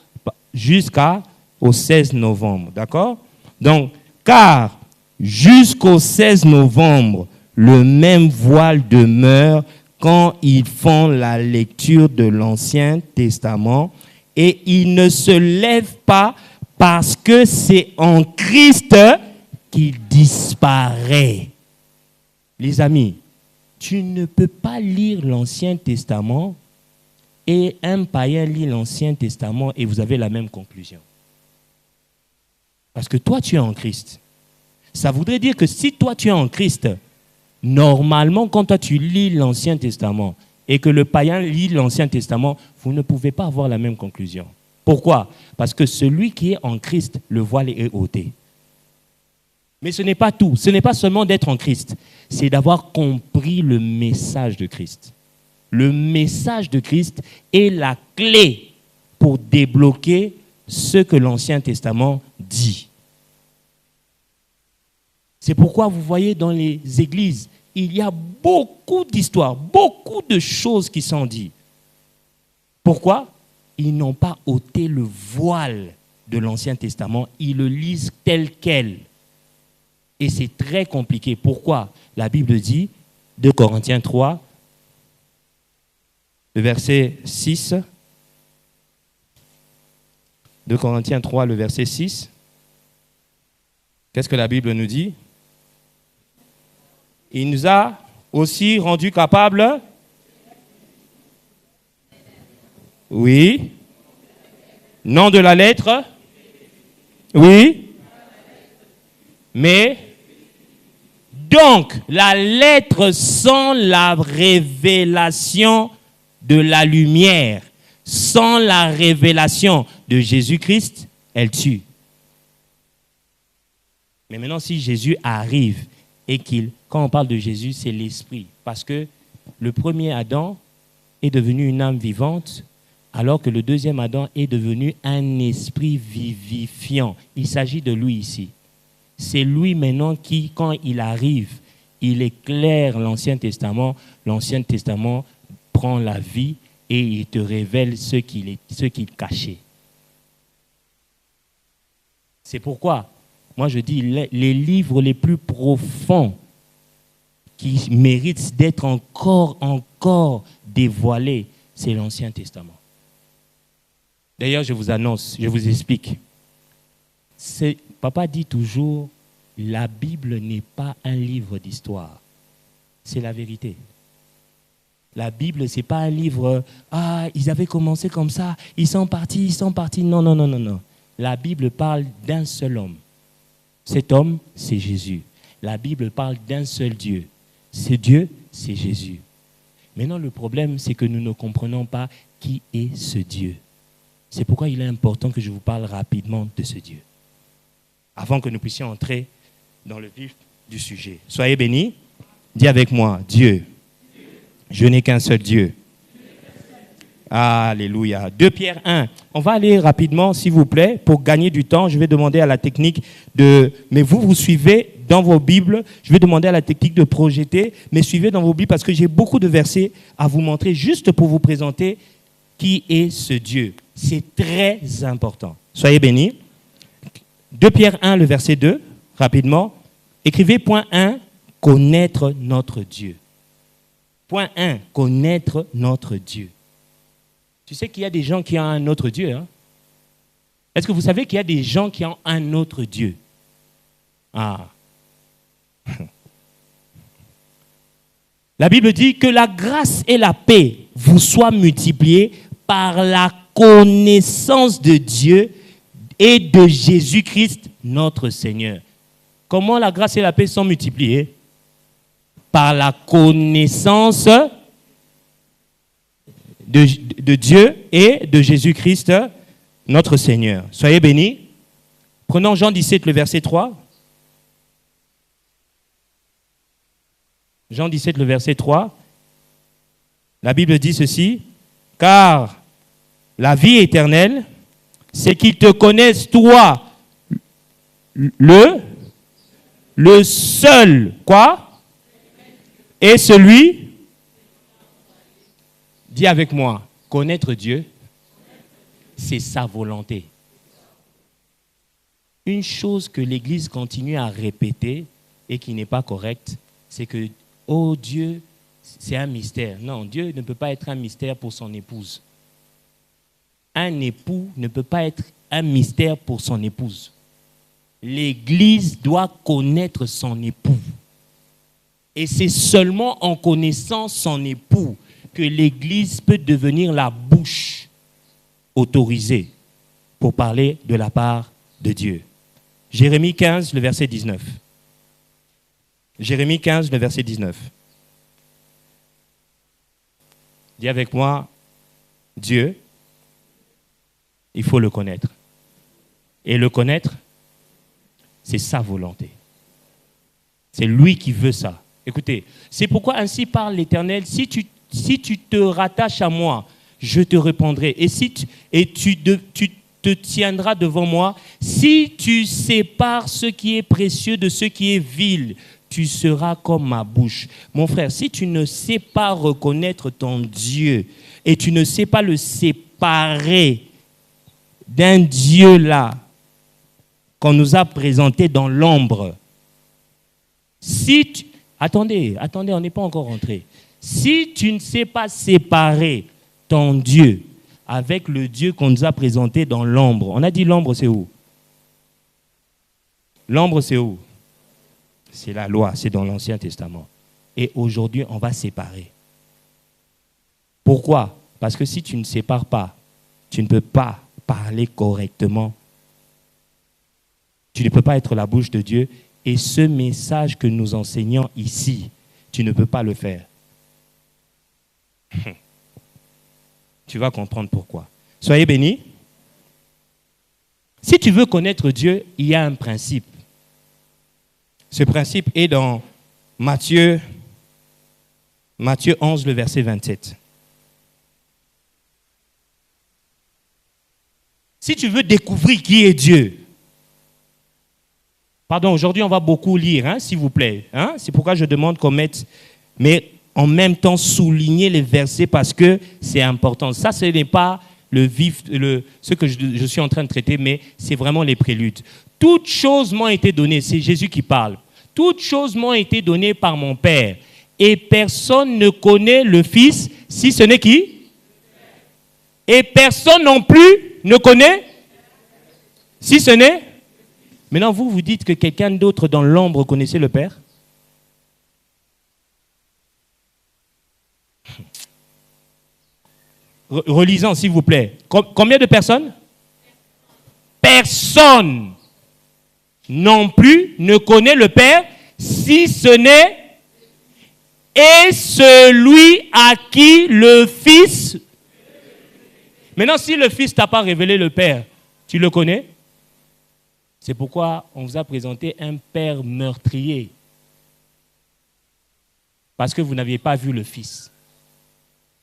jusqu'au 16 novembre, d'accord? Donc, car jusqu'au 16 novembre, le même voile demeure quand ils font la lecture de l'Ancien Testament et il ne se lève pas parce que c'est en Christ qu'il disparaît. Les amis, tu ne peux pas lire l'Ancien Testament et un païen lit l'Ancien Testament et vous avez la même conclusion. Parce que toi, tu es en Christ. Ça voudrait dire que si toi, tu es en Christ, normalement, quand toi, tu lis l'Ancien Testament et que le païen lit l'Ancien Testament, vous ne pouvez pas avoir la même conclusion. Pourquoi? Parce que celui qui est en Christ, le voile est ôté. Mais ce n'est pas tout. Ce n'est pas seulement d'être en Christ. C'est d'avoir compris le message de Christ. Le message de Christ est la clé pour débloquer ce que l'Ancien Testament dit. C'est pourquoi vous voyez dans les églises, il y a beaucoup d'histoires, beaucoup de choses qui sont dites. Pourquoi? Ils n'ont pas ôté le voile de l'Ancien Testament, ils le lisent tel quel. Et c'est très compliqué. Pourquoi? La Bible dit, 2 Corinthiens 3, le verset 6. 2 Corinthiens 3, le verset 6. Qu'est-ce que la Bible nous dit? Il nous a aussi rendus capables. Oui. Non de la lettre. Oui. Mais donc, la lettre sans la révélation de la lumière, sans la révélation de Jésus-Christ, elle tue. Mais maintenant, si Jésus arrive et quand on parle de Jésus, c'est l'esprit. Parce que le premier Adam est devenu une âme vivante, alors que le deuxième Adam est devenu un esprit vivifiant. Il s'agit de lui ici. C'est lui maintenant qui, quand il arrive, il éclaire l'Ancien Testament. L'Ancien Testament prend la vie et il te révèle ce qu'il cachait. C'est pourquoi, moi je dis, les livres les plus profonds qui méritent d'être encore dévoilés, c'est l'Ancien Testament. D'ailleurs, je vous annonce, je vous explique. Papa dit toujours, la Bible n'est pas un livre d'histoire. C'est la vérité. La Bible, ce n'est pas un livre, ils avaient commencé comme ça, ils sont partis. Non. La Bible parle d'un seul homme. Cet homme, c'est Jésus. La Bible parle d'un seul Dieu. Ce Dieu, c'est Jésus. Maintenant, le problème, c'est que nous ne comprenons pas qui est ce Dieu. C'est pourquoi il est important que je vous parle rapidement de ce Dieu, avant que nous puissions entrer dans le vif du sujet. Soyez bénis. Dis avec moi, Dieu. Je n'ai qu'un seul Dieu. Alléluia. 2 Pierre 1. On va aller rapidement, s'il vous plaît, pour gagner du temps. Je vais demander à la technique de... Mais vous suivez dans vos Bibles. Je vais demander à la technique de projeter, mais suivez dans vos Bibles parce que j'ai beaucoup de versets à vous montrer juste pour vous présenter qui est ce Dieu. C'est très important. Soyez bénis. 2 Pierre 1, le verset 2, rapidement. Écrivez point 1, connaître notre Dieu. Point 1, connaître notre Dieu. Tu sais qu'il y a des gens qui ont un autre Dieu. Hein? Est-ce que vous savez qu'il y a des gens qui ont un autre Dieu? Ah. La Bible dit que la grâce et la paix vous soient multipliées par la connaissance de Dieu et de Jésus-Christ, notre Seigneur. Comment la grâce et la paix sont multipliées? Par la connaissance de Dieu et de Jésus-Christ, notre Seigneur. Soyez bénis. Prenons Jean 17, le verset 3. Jean 17, le verset 3. La Bible dit ceci. Car la vie éternelle, c'est qu'ils te connaissent, toi, le seul, quoi? Et celui, dis avec moi, connaître Dieu, c'est sa volonté. Une chose que l'Église continue à répéter et qui n'est pas correcte, c'est que, oh Dieu, c'est un mystère. Non, Dieu ne peut pas être un mystère pour son épouse. Un époux ne peut pas être un mystère pour son épouse. L'Église doit connaître son époux. Et c'est seulement en connaissant son époux que l'Église peut devenir la bouche autorisée pour parler de la part de Dieu. Jérémie 15, le verset 19. Jérémie 15, le verset 19. Dis avec moi, Dieu, il faut le connaître. Et le connaître, c'est sa volonté. C'est lui qui veut ça. Écoutez, c'est pourquoi ainsi parle l'Éternel, si tu te rattaches à moi, je te répondrai. Et tu te tiendras devant moi. Si tu sépares ce qui est précieux de ce qui est vil, tu seras comme ma bouche. Mon frère, si tu ne sais pas reconnaître ton Dieu et tu ne sais pas le séparer d'un Dieu là qu'on nous a présenté dans l'ombre, Attendez, on n'est pas encore rentré. Si tu ne sais pas séparer ton Dieu avec le Dieu qu'on nous a présenté dans l'ombre, on a dit l'ombre c'est où? L'ombre c'est où? C'est la loi, c'est dans l'Ancien Testament. Et aujourd'hui, on va séparer. Pourquoi? Parce que si tu ne sépares pas, tu ne peux pas parler correctement. Tu ne peux pas être la bouche de Dieu. Et ce message que nous enseignons ici, tu ne peux pas le faire. Tu vas comprendre pourquoi. Soyez bénis. Si tu veux connaître Dieu, il y a un principe. Ce principe est dans Matthieu 11, le verset 27. Si tu veux découvrir qui est Dieu, pardon, aujourd'hui on va beaucoup lire, s'il vous plaît. C'est pourquoi je demande qu'on mette, mais en même temps souligner les versets parce que c'est important. Ça, ce n'est pas ce que je suis en train de traiter, mais c'est vraiment les préludes. Toutes choses m'ont été données, c'est Jésus qui parle. Toutes choses m'ont été données par mon Père. Et personne ne connaît le Fils, si ce n'est qui? Et personne non plus ne connaît, si ce n'est? Maintenant, vous dites que quelqu'un d'autre dans l'ombre connaissait le Père? Relisons, s'il vous plaît. Combien de personnes? Personne non plus ne connaît le Père, si ce n'est et celui à qui le Fils. Maintenant, si le Fils t'a pas révélé le Père, tu le connais? C'est pourquoi on vous a présenté un Père meurtrier. Parce que vous n'aviez pas vu le Fils.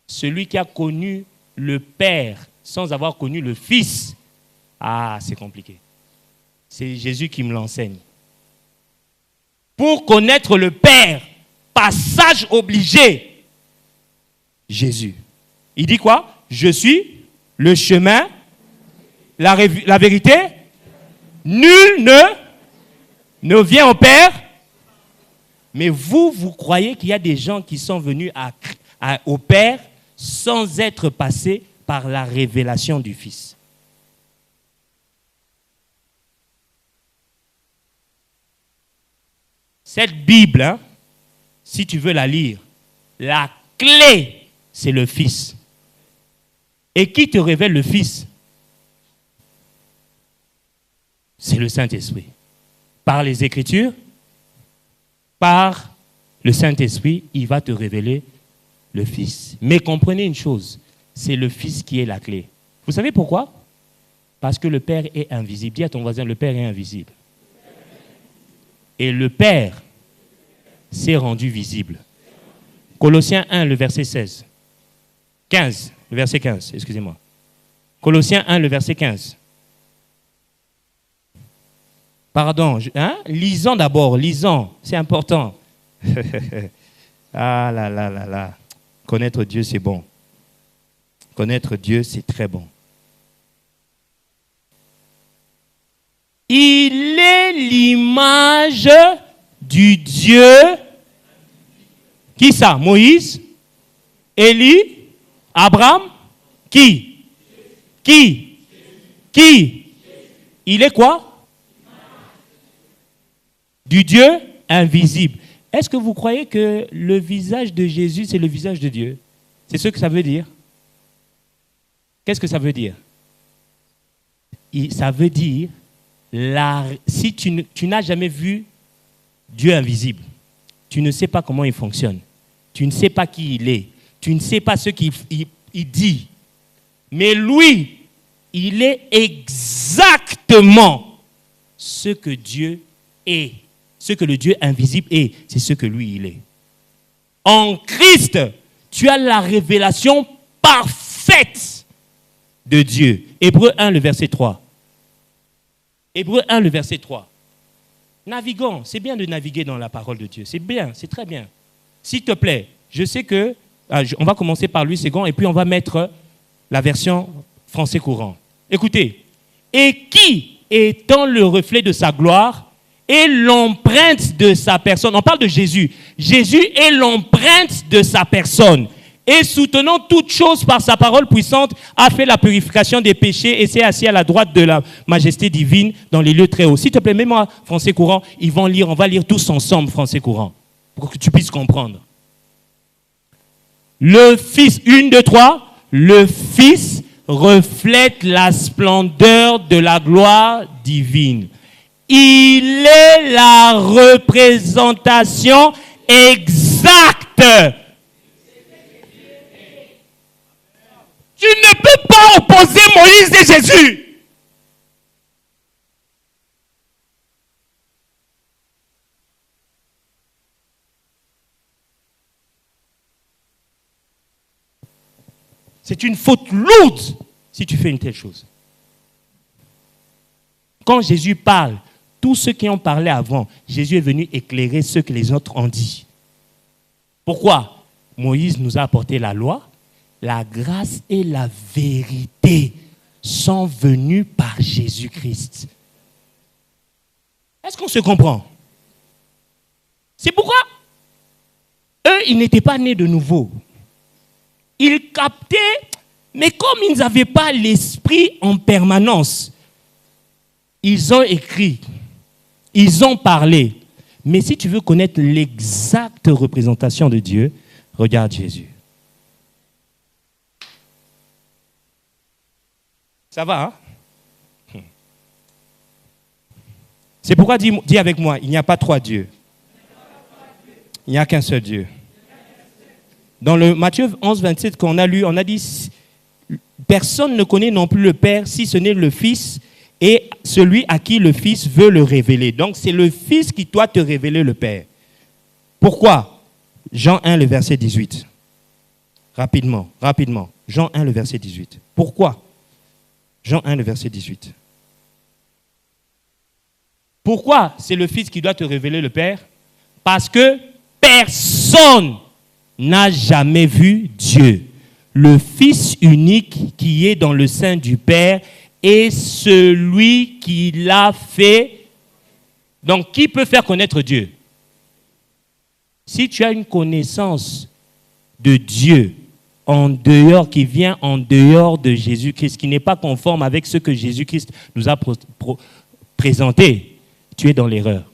Celui qui a connu le Père sans avoir connu le Fils, c'est compliqué. C'est Jésus qui me l'enseigne. Pour connaître le Père, passage obligé, Jésus. Il dit quoi? Je suis le chemin, la vérité. Nul ne vient au Père. Mais vous croyez qu'il y a des gens qui sont venus au Père sans être passés par par la révélation du Fils. Cette Bible, hein, si tu veux la lire, la clé, c'est le Fils. Et qui te révèle le Fils? C'est le Saint-Esprit. Par les Écritures, par le Saint-Esprit, il va te révéler le Fils. Mais comprenez une chose, c'est le Fils qui est la clé. Vous savez pourquoi? Parce que le Père est invisible. Dis à ton voisin, le Père est invisible. Et le Père s'est rendu visible. Colossiens 1, le verset 16. 15, le verset 15, excusez-moi. Colossiens 1, le verset 15. Pardon, lisons d'abord, lisons, c'est important. Ah là là là là. Connaître Dieu, c'est bon. Connaître Dieu, c'est très bon. Il est l'image du Dieu. Qui ça? Moïse? Élie? Abraham? Qui? Qui? Qui? Il est quoi? Du Dieu invisible. Est-ce que vous croyez que le visage de Jésus, c'est le visage de Dieu? C'est ce que ça veut dire? Qu'est-ce que ça veut dire? Ça veut dire, si tu n'as jamais vu Dieu invisible, tu ne sais pas comment il fonctionne, tu ne sais pas qui il est, tu ne sais pas ce qu'il dit, mais lui, il est exactement ce que Dieu est. Ce que le Dieu invisible est, c'est ce que lui, il est. En Christ, tu as la révélation parfaite de Dieu. Hébreux 1, le verset 3. Hébreux 1, le verset 3. Naviguons. C'est bien de naviguer dans la parole de Dieu. C'est bien, c'est très bien. S'il te plaît, je sais que... on va commencer par Louis II et puis on va mettre la version français courant. Écoutez. Et qui, étant le reflet de sa gloire, et l'empreinte de sa personne. On parle de Jésus. Jésus est l'empreinte de sa personne. Et soutenant toutes choses par sa parole puissante, a fait la purification des péchés et s'est assis à la droite de la majesté divine dans les lieux très hauts. S'il te plaît, mets-moi français courant. On va lire tous ensemble français courant pour que tu puisses comprendre. Le Fils, 1, 2, 3. Le Fils reflète la splendeur de la gloire divine. Il est la représentation exacte. Tu ne peux pas opposer Moïse et Jésus. C'est une faute lourde si tu fais une telle chose. Quand Jésus parle, tous ceux qui ont parlé avant, Jésus est venu éclairer ce que les autres ont dit. Pourquoi? Moïse nous a apporté la loi, la grâce et la vérité sont venues par Jésus-Christ. Est-ce qu'on se comprend? C'est pourquoi eux, ils n'étaient pas nés de nouveau. Ils captaient, mais comme ils n'avaient pas l'esprit en permanence, ils ont écrit. Ils ont parlé. Mais si tu veux connaître l'exacte représentation de Dieu, regarde Jésus. Ça va, hein? C'est pourquoi, dis avec moi, il n'y a pas trois dieux. Il n'y a qu'un seul Dieu. Dans le Matthieu 11, 27 qu'on a lu, on a dit, personne ne connaît non plus le Père si ce n'est le Fils et celui à qui le Fils veut le révéler. Donc, c'est le Fils qui doit te révéler le Père. Pourquoi? Jean 1, le verset 18. Rapidement. Jean 1, le verset 18. Pourquoi? Jean 1, le verset 18. Pourquoi c'est le Fils qui doit te révéler le Père? Parce que personne n'a jamais vu Dieu. Le Fils unique qui est dans le sein du Père est celui qui l'a fait. Donc, qui peut faire connaître Dieu? Si tu as une connaissance de Dieu en dehors, qui vient en dehors de Jésus-Christ, qui n'est pas conforme avec ce que Jésus-Christ nous a présenté, tu es dans l'erreur.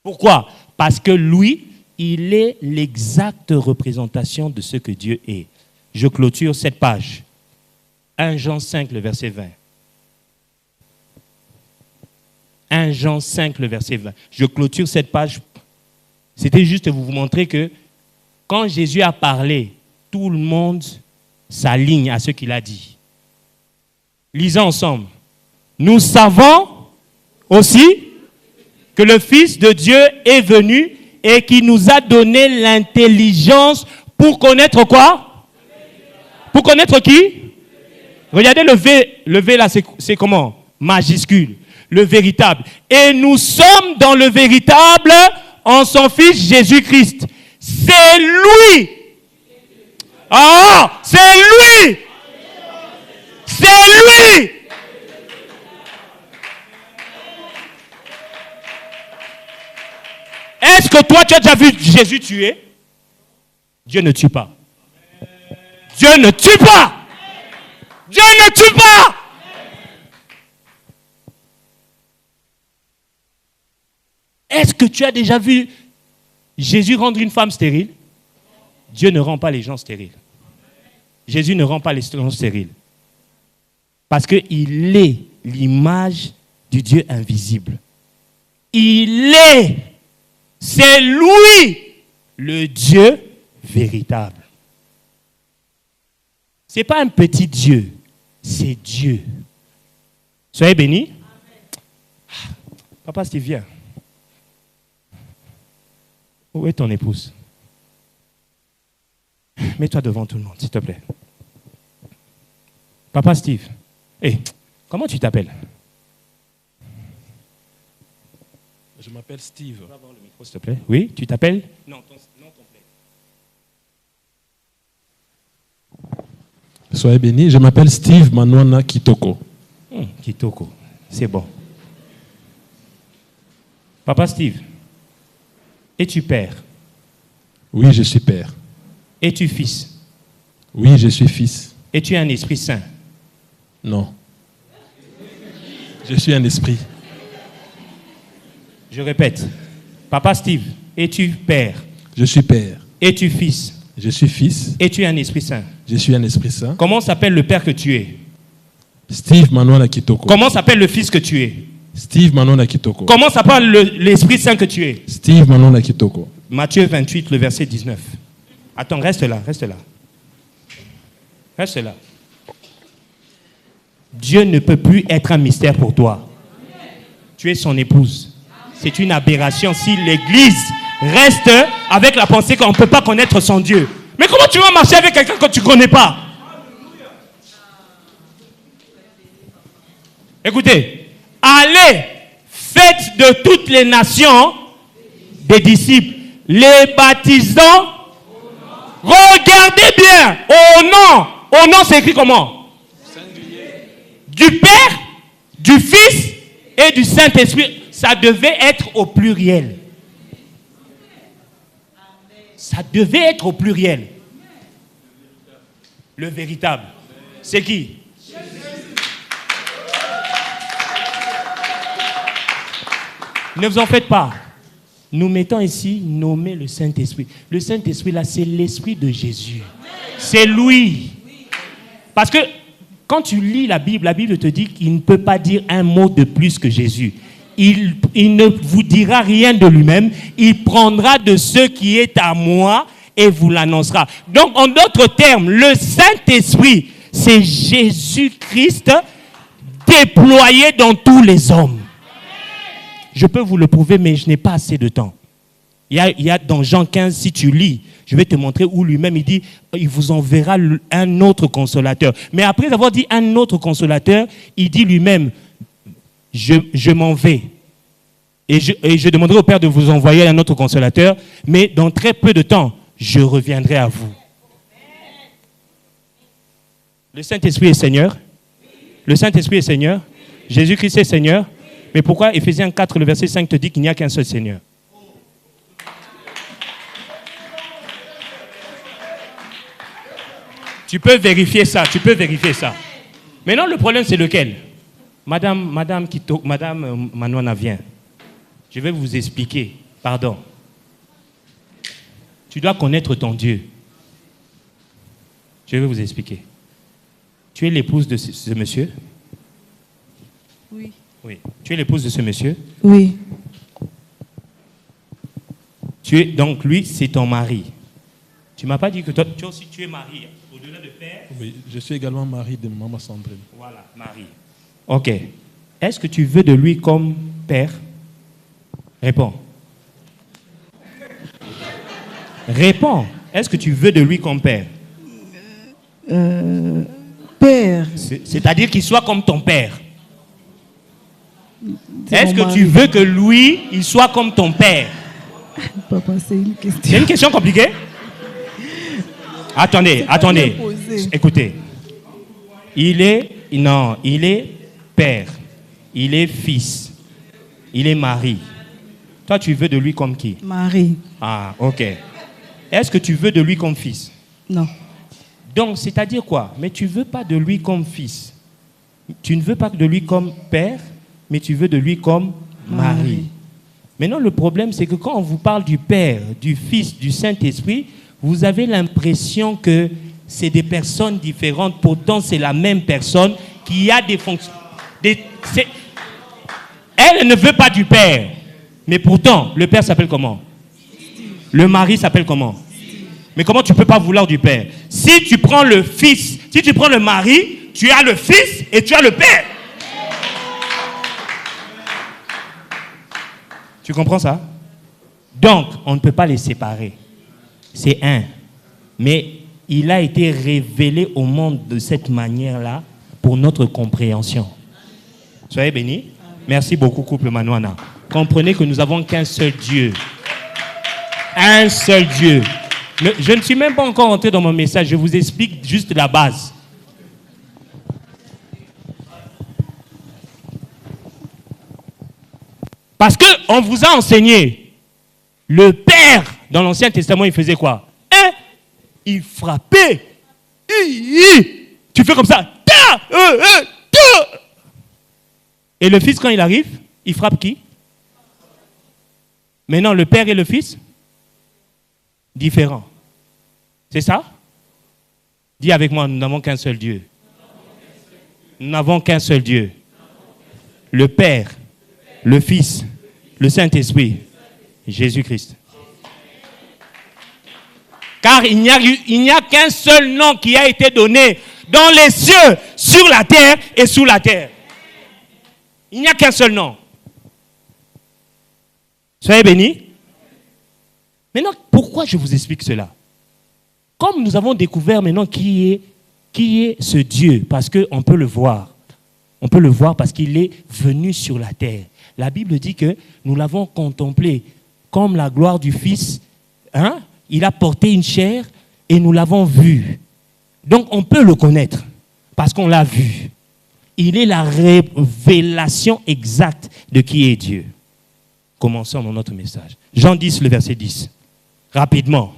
Pourquoi? Parce que lui, il est l'exacte représentation de ce que Dieu est. Je clôture cette page. 1 Jean 5, le verset 20. 1 Jean 5, le verset 20. Je clôture cette page. C'était juste pour vous montrer que quand Jésus a parlé, tout le monde s'aligne à ce qu'il a dit. Lisons ensemble. Nous savons aussi que le Fils de Dieu est venu et qui nous a donné l'intelligence pour connaître quoi? Pour connaître qui? Regardez le V là, c'est comment? Majuscule. Le véritable. Et nous sommes dans le véritable en son Fils Jésus-Christ. C'est lui. Ah, c'est lui. C'est lui. Est-ce que toi, tu as déjà vu Jésus tuer? Dieu ne tue pas. Dieu ne tue pas. Dieu ne tue pas. Est-ce que tu as déjà vu Jésus rendre une femme stérile? Dieu ne rend pas les gens stériles. Jésus ne rend pas les gens stériles. Parce qu'il est l'image du Dieu invisible. Il est. C'est lui, le Dieu véritable. Ce n'est pas un petit Dieu, c'est Dieu. Soyez bénis. Papa Steve, viens. Où est ton épouse? Mets-toi devant tout le monde, s'il te plaît. Papa Steve, comment tu t'appelles? Je m'appelle Steve. Tu vas avoir le micro, s'il te plaît. Oui, tu t'appelles? Non, ton nom complet. Soyez bénis, je m'appelle Steve Manwana Kitoko. Kitoko, c'est bon. Papa Steve, es-tu père? Oui, je suis père. Es-tu fils? Oui, je suis fils. Es-tu un esprit saint? Non. Je suis un esprit. Je répète. Papa Steve, es-tu père? Je suis père. Es-tu fils? Je suis fils. Es-tu un esprit saint? Je suis un esprit saint. Comment s'appelle le père que tu es? Steve Manwana Kitoko. Comment s'appelle le fils que tu es? Steve Manwana Kitoko. Comment s'appelle l'esprit saint que tu es? Steve Manwana Kitoko. Matthieu 28, le verset 19. Attends, reste là, reste là. Reste là. Dieu ne peut plus être un mystère pour toi. Tu es son épouse. C'est une aberration si l'Église reste avec la pensée qu'on ne peut pas connaître son Dieu. Mais comment tu vas marcher avec quelqu'un que tu ne connais pas? Écoutez, allez, faites de toutes les nations des disciples, les baptisant. Regardez bien, au nom c'est écrit comment? Du Père, du Fils et du Saint-Esprit. Ça devait être au pluriel. Ça devait être au pluriel. Le véritable. C'est qui? Ne vous en faites pas. Nous mettons ici nommé le Saint-Esprit. Le Saint-Esprit, là, c'est l'Esprit de Jésus. C'est lui. Parce que quand tu lis la Bible te dit qu'il ne peut pas dire un mot de plus que Jésus. Il ne vous dira rien de lui-même. Il prendra de ce qui est à moi et vous l'annoncera. Donc, en d'autres termes, le Saint-Esprit, c'est Jésus-Christ déployé dans tous les hommes. Je peux vous le prouver, mais je n'ai pas assez de temps. Il y a dans Jean 15, si tu lis, je vais te montrer où lui-même il dit, il vous enverra un autre consolateur. Mais après avoir dit un autre consolateur, il dit lui-même, je m'en vais. Et je demanderai au Père de vous envoyer un autre consolateur, mais dans très peu de temps, je reviendrai à vous. Le Saint-Esprit est Seigneur. Le Saint-Esprit est Seigneur. Jésus-Christ est Seigneur. Mais pourquoi Éphésiens 4, le verset 5 te dit qu'il n'y a qu'un seul Seigneur? Tu peux vérifier ça, tu peux vérifier ça. Maintenant, le problème, c'est lequel? Madame Manouana vient. Je vais vous expliquer. Pardon. Tu dois connaître ton Dieu. Je vais vous expliquer. Tu es l'épouse de ce monsieur? Oui. Oui. Tu es l'épouse de ce monsieur? Oui. Donc lui, c'est ton mari. Tu ne m'as pas dit que toi aussi tu es mari, au-delà de père? Oui, je suis également mari de Maman Sandrine. Voilà, mari. Ok. Est-ce que tu veux de lui comme père? Réponds. Réponds. Est-ce que tu veux de lui comme père? Père. C'est-à-dire qu'il soit comme ton père. C'est Est-ce mon que tu mari. veux que lui, il soit comme ton père? Papa, c'est une question. C'est une question compliquée? Attendez. bien posé. Écoutez. Il est père. Il est fils. Il est mari. Toi, tu veux de lui comme qui? Marie. Ah, ok. Est-ce que tu veux de lui comme fils? Non. Donc, c'est-à-dire quoi? Mais tu ne veux pas de lui comme fils. Tu ne veux pas de lui comme père, mais tu veux de lui comme mari. Maintenant, le problème, c'est que quand on vous parle du Père, du Fils, du Saint-Esprit, vous avez l'impression que c'est des personnes différentes. Pourtant, c'est la même personne qui a des fonctions. Elle ne veut pas du Père. Mais pourtant, le Père s'appelle comment? Le mari s'appelle comment? Mais comment tu ne peux pas vouloir du Père? Si tu prends le Fils, si tu prends le mari, tu as le Fils et tu as le Père. Tu comprends ça? Donc, on ne peut pas les séparer. C'est un. Mais il a été révélé au monde de cette manière-là pour notre compréhension. Soyez bénis. Merci beaucoup, couple Manouana. Comprenez que nous n'avons qu'un seul Dieu. Un seul Dieu. Je ne suis même pas encore entré dans mon message. Je vous explique juste la base. Parce qu'on vous a enseigné, le Père, dans l'Ancien Testament, il faisait quoi? Il frappait. Tu fais comme ça. Et le Fils, quand il arrive, il frappe qui? Maintenant, le Père et le Fils? Différents. C'est ça? Dis avec moi, nous n'avons qu'un seul Dieu. Nous n'avons qu'un seul Dieu. Le Père, le Fils, le Saint-Esprit, Jésus-Christ. Car il n'y a qu'un seul nom qui a été donné dans les cieux, sur la terre et sous la terre. Il n'y a qu'un seul nom. Soyez bénis. Maintenant, pourquoi je vous explique cela? Comme nous avons découvert maintenant qui est ce Dieu, parce qu'on peut le voir. On peut le voir parce qu'il est venu sur la terre. La Bible dit que nous l'avons contemplé comme la gloire du Fils. Hein? Il a porté une chair et nous l'avons vu. Donc on peut le connaître parce qu'on l'a vu. Il est la révélation exacte de qui est Dieu. Commençons dans notre message. Jean 10, le verset 10. Rapidement.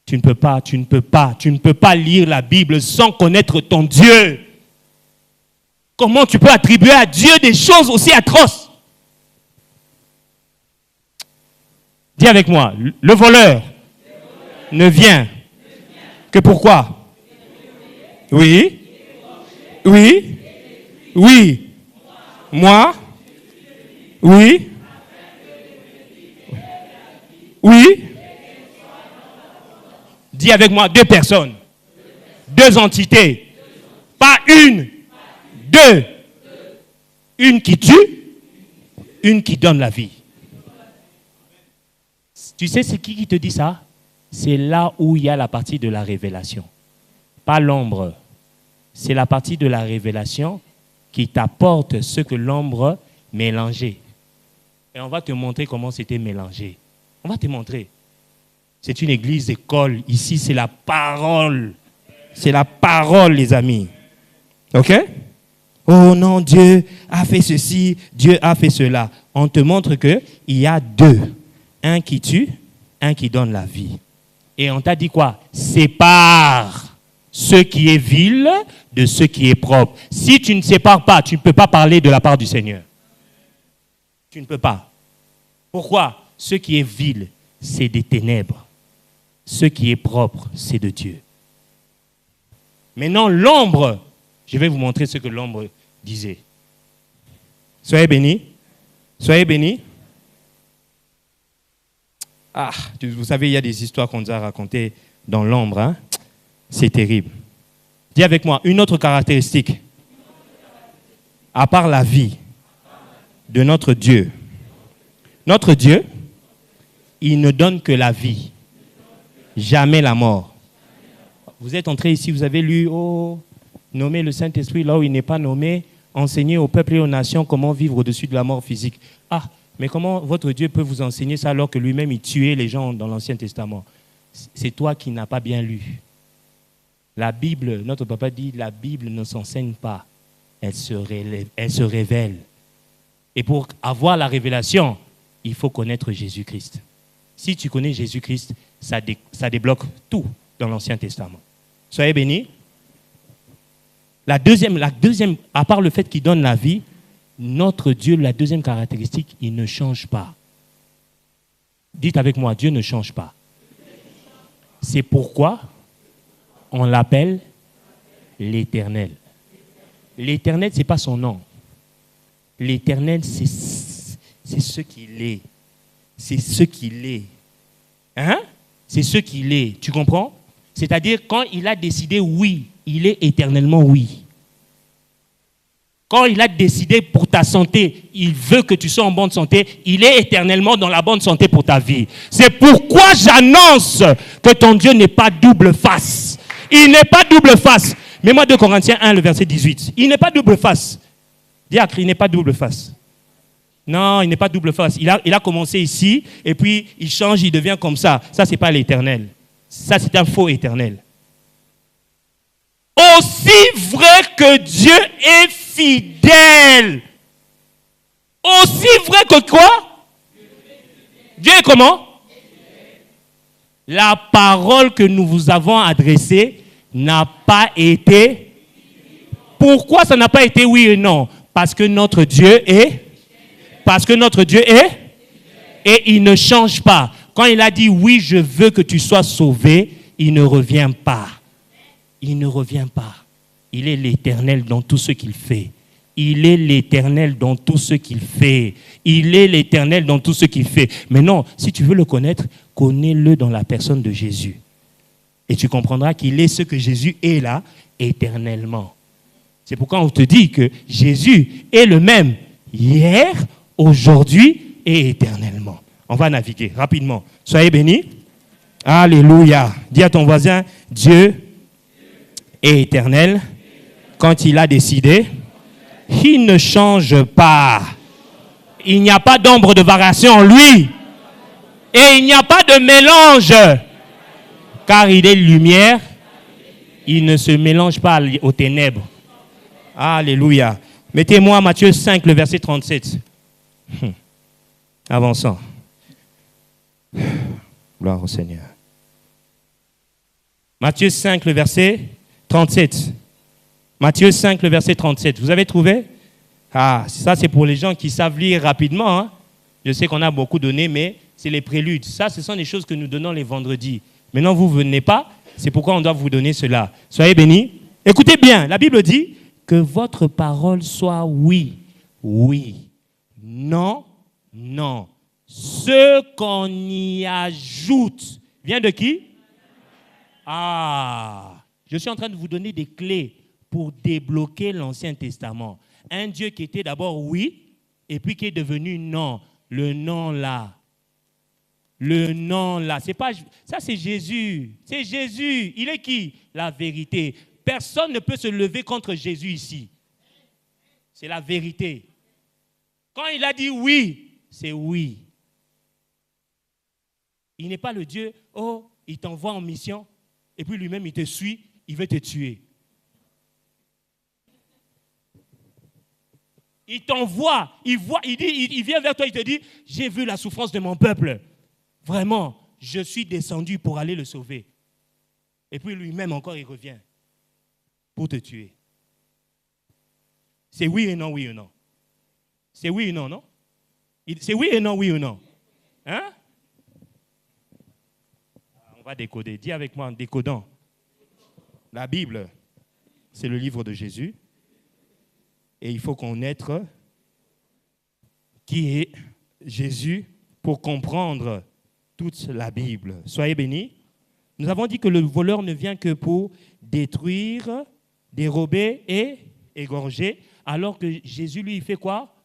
Tu ne peux pas lire la Bible sans connaître ton Dieu. Comment tu peux attribuer à Dieu des choses aussi atroces? Dis avec moi, le voleur ne vient que pourquoi? Oui. Oui. Oui. Moi. Oui. Oui. Dis avec moi, deux personnes. Deux entités. Pas une. Deux. Une qui tue, une qui donne la vie. Tu sais c'est qui te dit ça? C'est là où il y a la partie de la révélation. Pas l'ombre. C'est la partie de la révélation qui t'apporte ce que l'ombre mélangeait. Et on va te montrer comment c'était mélangé. On va te montrer. C'est une église école. Ici, c'est la parole. C'est la parole, les amis. OK? Oh non, Dieu a fait ceci, Dieu a fait cela. On te montre qu'il y a deux. Un qui tue un qui donne la vie. Et on t'a dit quoi? Sépare ce qui est vil de ce qui est propre. Si tu ne sépares pas, tu ne peux pas parler de la part du Seigneur. Tu ne peux pas. Pourquoi? Ce qui est vil, c'est des ténèbres. Ce qui est propre, c'est de Dieu. Maintenant, l'ombre, je vais vous montrer ce que l'ombre disait. Soyez bénis. Soyez bénis. Ah, vous savez, il y a des histoires qu'on nous a racontées dans l'ombre. Hein? C'est terrible. Dis avec moi, une autre caractéristique, à part la vie de notre Dieu. Notre Dieu, il ne donne que la vie, jamais la mort. Vous êtes entré ici, vous avez lu, nommer le Saint-Esprit là où il n'est pas nommé, enseigner au peuple et aux nations comment vivre au-dessus de la mort physique. Ah, mais comment votre Dieu peut vous enseigner ça alors que lui-même il tuait les gens dans l'Ancien Testament? C'est toi qui n'as pas bien lu. La Bible, notre papa dit, la Bible ne s'enseigne pas, elle se révèle. Et pour avoir la révélation, il faut connaître Jésus-Christ. Si tu connais Jésus-Christ, ça débloque tout dans l'Ancien Testament. Soyez bénis. La deuxième, à part le fait qu'il donne la vie, notre Dieu, la deuxième caractéristique, il ne change pas. Dites avec moi, Dieu ne change pas. C'est pourquoi on l'appelle l'Éternel. L'Éternel, ce n'est pas son nom. L'Éternel, c'est ce qu'il est. C'est ce qu'il est. Hein? C'est ce qu'il est. Tu comprends? C'est-à-dire, quand il a décidé oui, il est éternellement oui. Quand il a décidé pour ta santé, il veut que tu sois en bonne santé, il est éternellement dans la bonne santé pour ta vie. C'est pourquoi j'annonce que ton Dieu n'est pas double face. Il n'est pas double face. Mets-moi 2 Corinthiens 1, le verset 18. Il n'est pas double face. Diacre, il n'est pas double face. Non, il n'est pas double face. Il a commencé ici, et puis il change, il devient comme ça. Ça, ce n'est pas l'éternel. Ça, c'est un faux éternel. Aussi vrai que Dieu est fidèle. Aussi vrai que quoi? Dieu est comment? La parole que nous vous avons adressée n'a pas été... Pourquoi ça n'a pas été oui et non? Parce que notre Dieu est... Parce que notre Dieu est... Et il ne change pas. Quand il a dit oui, je veux que tu sois sauvé, il ne revient pas. Il ne revient pas. Il est l'Éternel dans tout ce qu'il fait. Il est l'Éternel dans tout ce qu'il fait. Il est l'Éternel dans tout ce qu'il fait. Mais non, si tu veux le connaître, connais-le dans la personne de Jésus. Et tu comprendras qu'il est ce que Jésus est là, éternellement. C'est pourquoi on te dit que Jésus est le même hier, aujourd'hui et éternellement. On va naviguer rapidement. Soyez bénis. Alléluia. Dis à ton voisin, Dieu est éternel. Quand il a décidé, il ne change pas. Il n'y a pas d'ombre de variation en lui. Et il n'y a pas de mélange. Car il est lumière, il ne se mélange pas aux ténèbres. Alléluia. Mettez-moi Matthieu 5, le verset 37. Avançons. Gloire au Seigneur. Matthieu 5, le verset 37. Matthieu 5, le verset 37. Vous avez trouvé? Ah, ça c'est pour les gens qui savent lire rapidement. Hein? Je sais qu'on a beaucoup donné, mais c'est les préludes. Ça, ce sont des choses que nous donnons les vendredis. Maintenant, vous ne venez pas, c'est pourquoi on doit vous donner cela. Soyez bénis. Écoutez bien, la Bible dit que votre parole soit oui, oui, non, non. Ce qu'on y ajoute vient de qui? Ah, je suis en train de vous donner des clés pour débloquer l'Ancien Testament. Un Dieu qui était d'abord oui, et puis qui est devenu non. Le non là. Le non là. C'est pas, ça c'est Jésus. C'est Jésus. Il est qui? La vérité. Personne ne peut se lever contre Jésus ici. C'est la vérité. Quand il a dit oui, c'est oui. Il n'est pas le Dieu, oh, il t'envoie en mission, et puis lui-même il te suit, il veut te tuer. Il t'envoie, il vient vers toi, il te dit, j'ai vu la souffrance de mon peuple. Vraiment, je suis descendu pour aller le sauver. Et puis lui-même encore, il revient pour te tuer. C'est oui et non, oui ou non? C'est oui et non, non? C'est oui et non, oui ou non? Hein? On va décoder. Dis avec moi en décodant. La Bible, c'est le livre de Jésus. Et il faut connaître qui est Jésus pour comprendre toute la Bible. Soyez bénis. Nous avons dit que le voleur ne vient que pour détruire, dérober et égorger, alors que Jésus, lui, il fait quoi?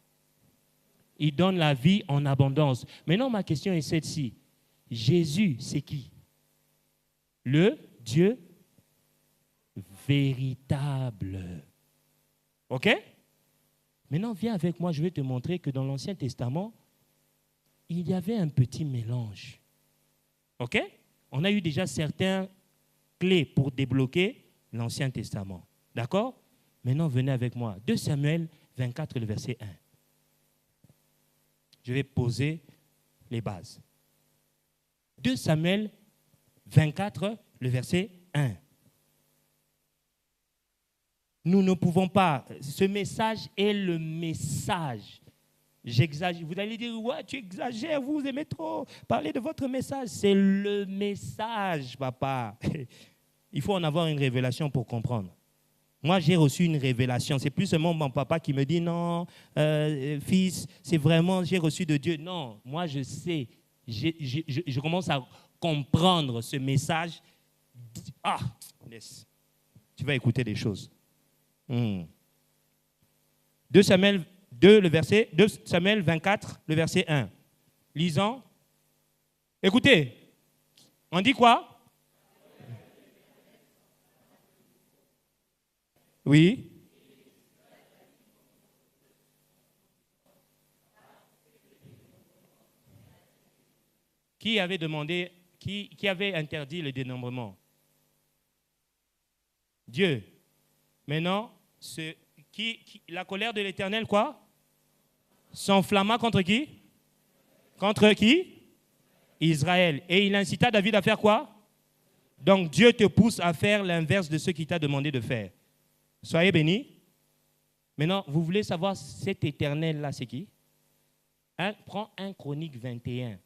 Il donne la vie en abondance. Maintenant, ma question est celle-ci. Jésus, c'est qui? Le Dieu véritable. OK? Maintenant, viens avec moi, je vais te montrer que dans l'Ancien Testament, il y avait un petit mélange. OK? On a eu déjà certaines clés pour débloquer l'Ancien Testament. D'accord? Maintenant, venez avec moi. 2 Samuel 24, le verset 1. Je vais poser les bases. 2 Samuel 24, le verset 1. Nous ne pouvons pas. Ce message est le message. J'exagère. Vous allez dire, ouais, tu exagères, vous aimez trop parler de votre message. C'est le message, papa. Il faut en avoir une révélation pour comprendre. Moi, j'ai reçu une révélation. C'est plus seulement mon papa qui me dit, non, fils, c'est vraiment, j'ai reçu de Dieu. Non, moi, je sais. Je commence à comprendre ce message. Ah, laisse. Tu vas écouter des choses. 2 Samuel 2, le verset, 2 Samuel 24, le verset 1. Lisons. Écoutez, on dit quoi? Oui. Qui avait demandé, qui avait interdit le dénombrement? Dieu. Maintenant, la colère de l'Éternel, quoi? S'enflamma contre qui? Contre qui? Israël. Et il incita David à faire quoi? Donc Dieu te pousse à faire l'inverse de ce qu'il t'a demandé de faire. Soyez bénis. Maintenant, vous voulez savoir cet Éternel-là, c'est qui? Prends 1 Chronique 21.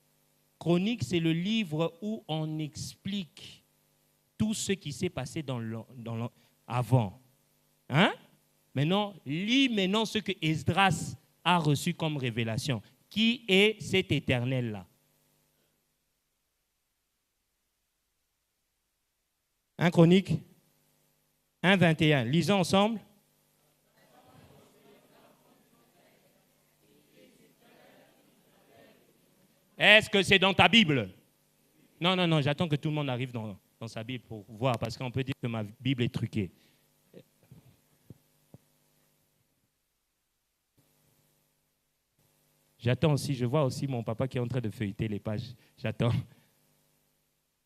Chronique, c'est le livre où on explique tout ce qui s'est passé avant. Hein? Maintenant, lis maintenant ce que Esdras a reçu comme révélation. Qui est cet Éternel-là? 1 Chronique 1, 21. Lisons ensemble. Est-ce que c'est dans ta Bible? Non, non, non, j'attends que tout le monde arrive dans sa Bible pour voir, parce qu'on peut dire que ma Bible est truquée. J'attends aussi, je vois aussi mon papa qui est en train de feuilleter les pages. J'attends.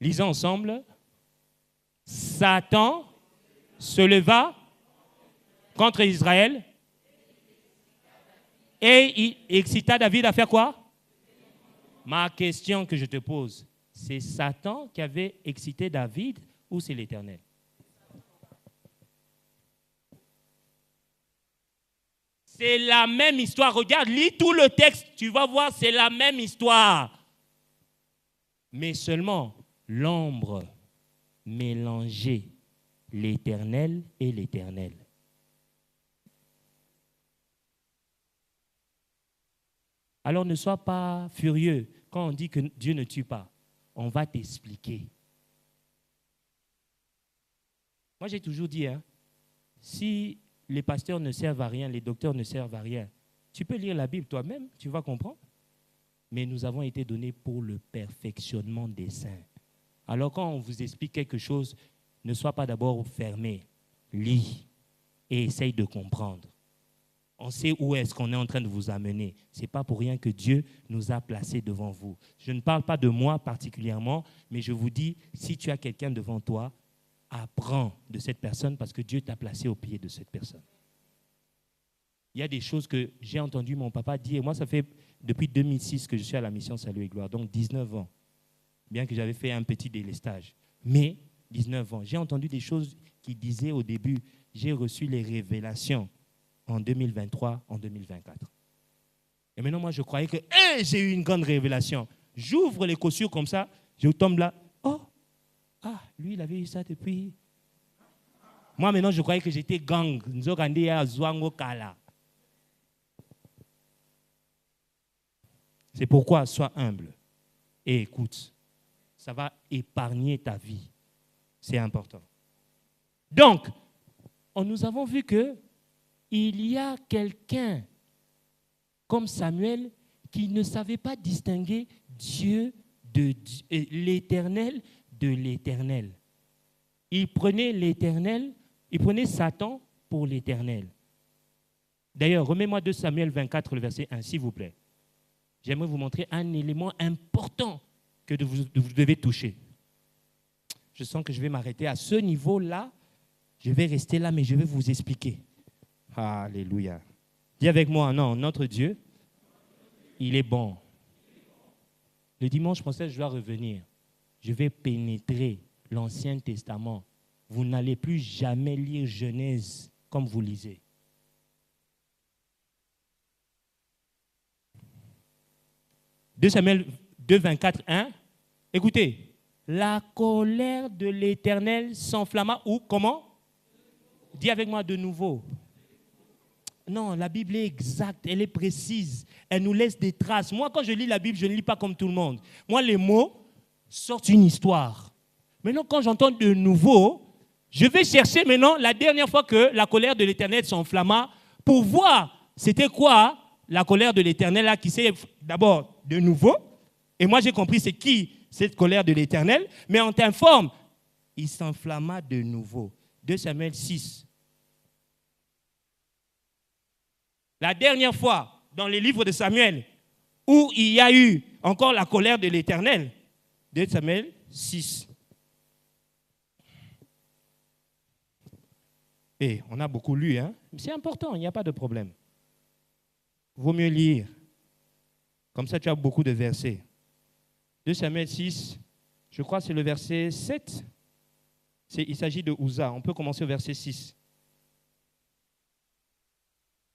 Lisons ensemble. Satan se leva contre Israël et il excita David à faire quoi? Ma question que je te pose, c'est Satan qui avait excité David ou c'est l'Éternel? C'est la même histoire. Regarde, lis tout le texte, tu vas voir, c'est la même histoire. Mais seulement l'ombre mélangeait l'Éternel et l'Éternel. Alors ne sois pas furieux quand on dit que Dieu ne tue pas. On va t'expliquer. Moi j'ai toujours dit, si les pasteurs ne servent à rien, les docteurs ne servent à rien, tu peux lire la Bible toi-même, tu vas comprendre. Mais nous avons été donnés pour le perfectionnement des saints. Alors quand on vous explique quelque chose, ne sois pas d'abord fermé. Lis et essaye de comprendre. On sait où est-ce qu'on est en train de vous amener. Ce n'est pas pour rien que Dieu nous a placés devant vous. Je ne parle pas de moi particulièrement, mais je vous dis, si tu as quelqu'un devant toi, apprends de cette personne parce que Dieu t'a placé au pied de cette personne. Il y a des choses que j'ai entendu mon papa dire. Moi, ça fait depuis 2006 que je suis à la mission Salut et Gloire, donc 19 ans. bien que j'avais fait un petit délestage. Mais 19 ans, j'ai entendu des choses qui disaient au début, j'ai reçu les révélations en 2023, en 2024. Et maintenant, moi, je croyais que j'ai eu une grande révélation. J'ouvre les chaussures comme ça, je tombe là. Oh, lui, il avait eu ça depuis. Moi, maintenant, je croyais que j'étais gang. C'est pourquoi, sois humble et écoute. Ça va épargner ta vie. C'est important. Donc, nous avons vu que il y a quelqu'un comme Samuel qui ne savait pas distinguer Dieu de l'Éternel de l'Éternel. Il prenait l'Éternel, il prenait Satan pour l'Éternel. D'ailleurs, remets-moi 2 Samuel 24, le verset 1, s'il vous plaît. J'aimerais vous montrer un élément important que vous devez toucher. Je sens que je vais m'arrêter à ce niveau-là. Je vais rester là, mais je vais vous expliquer. Alléluia. Dis avec moi, non, notre Dieu, il est bon. Le dimanche prochain, je dois revenir. Je vais pénétrer l'Ancien Testament. Vous n'allez plus jamais lire Genèse comme vous lisez. « 2 Samuel 2, 24, 1. Écoutez, la colère de l'Éternel s'enflamma ou comment? Dis avec moi de nouveau. Non, la Bible est exacte, elle est précise. Elle nous laisse des traces. Moi, quand je lis la Bible, je ne lis pas comme tout le monde. Moi, les mots sortent une histoire. Maintenant, quand j'entends de nouveau, je vais chercher maintenant la dernière fois que la colère de l'Éternel s'enflamma pour voir c'était quoi la colère de l'Éternel là qui s'est d'abord de nouveau. Et moi, j'ai compris c'est qui cette colère de l'Éternel. Mais on t'informe, il s'enflamma de nouveau. 2 Samuel 6. La dernière fois, dans les livres de Samuel, où il y a eu encore la colère de l'Éternel, 2 Samuel 6. Et on a beaucoup lu, hein? C'est important, il n'y a pas de problème. Vaut mieux lire. Comme ça, tu as beaucoup de versets. 2 Samuel 6, je crois que c'est le verset 7. Il s'agit de Uza. On peut commencer au verset 6.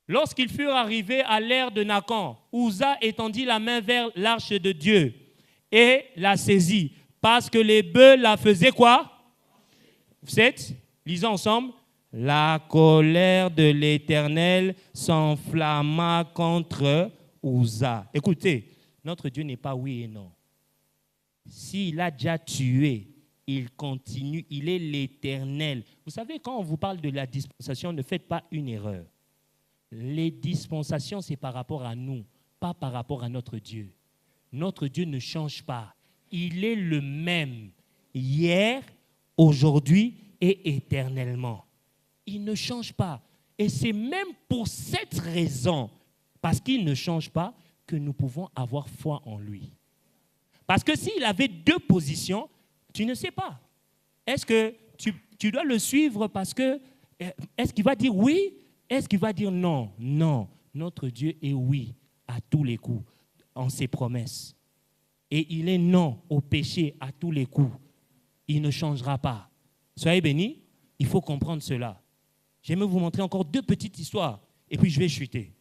Lorsqu'ils furent arrivés à l'ère de Nacan, Uza étendit la main vers l'arche de Dieu et la saisit. Parce que les bœufs la faisaient quoi? 7. Lisons ensemble. La colère de l'Éternel s'enflamma contre Uza. Écoutez, notre Dieu n'est pas oui et non. S'il a déjà tué, il continue, il est l'Éternel. Vous savez, quand on vous parle de la dispensation, ne faites pas une erreur. Les dispensations, c'est par rapport à nous, pas par rapport à notre Dieu. Notre Dieu ne change pas. Il est le même hier, aujourd'hui et éternellement. Il ne change pas. Et c'est même pour cette raison, parce qu'il ne change pas, que nous pouvons avoir foi en lui. Parce que s'il avait 2 positions, tu ne sais pas. Est-ce que tu dois le suivre parce que, est-ce qu'il va dire oui? Est-ce qu'il va dire non? Non. Notre Dieu est oui à tous les coups, en ses promesses. Et il est non au péché à tous les coups. Il ne changera pas. Soyez bénis, il faut comprendre cela. J'aimerais vous montrer encore 2 petites histoires et puis je vais chuter.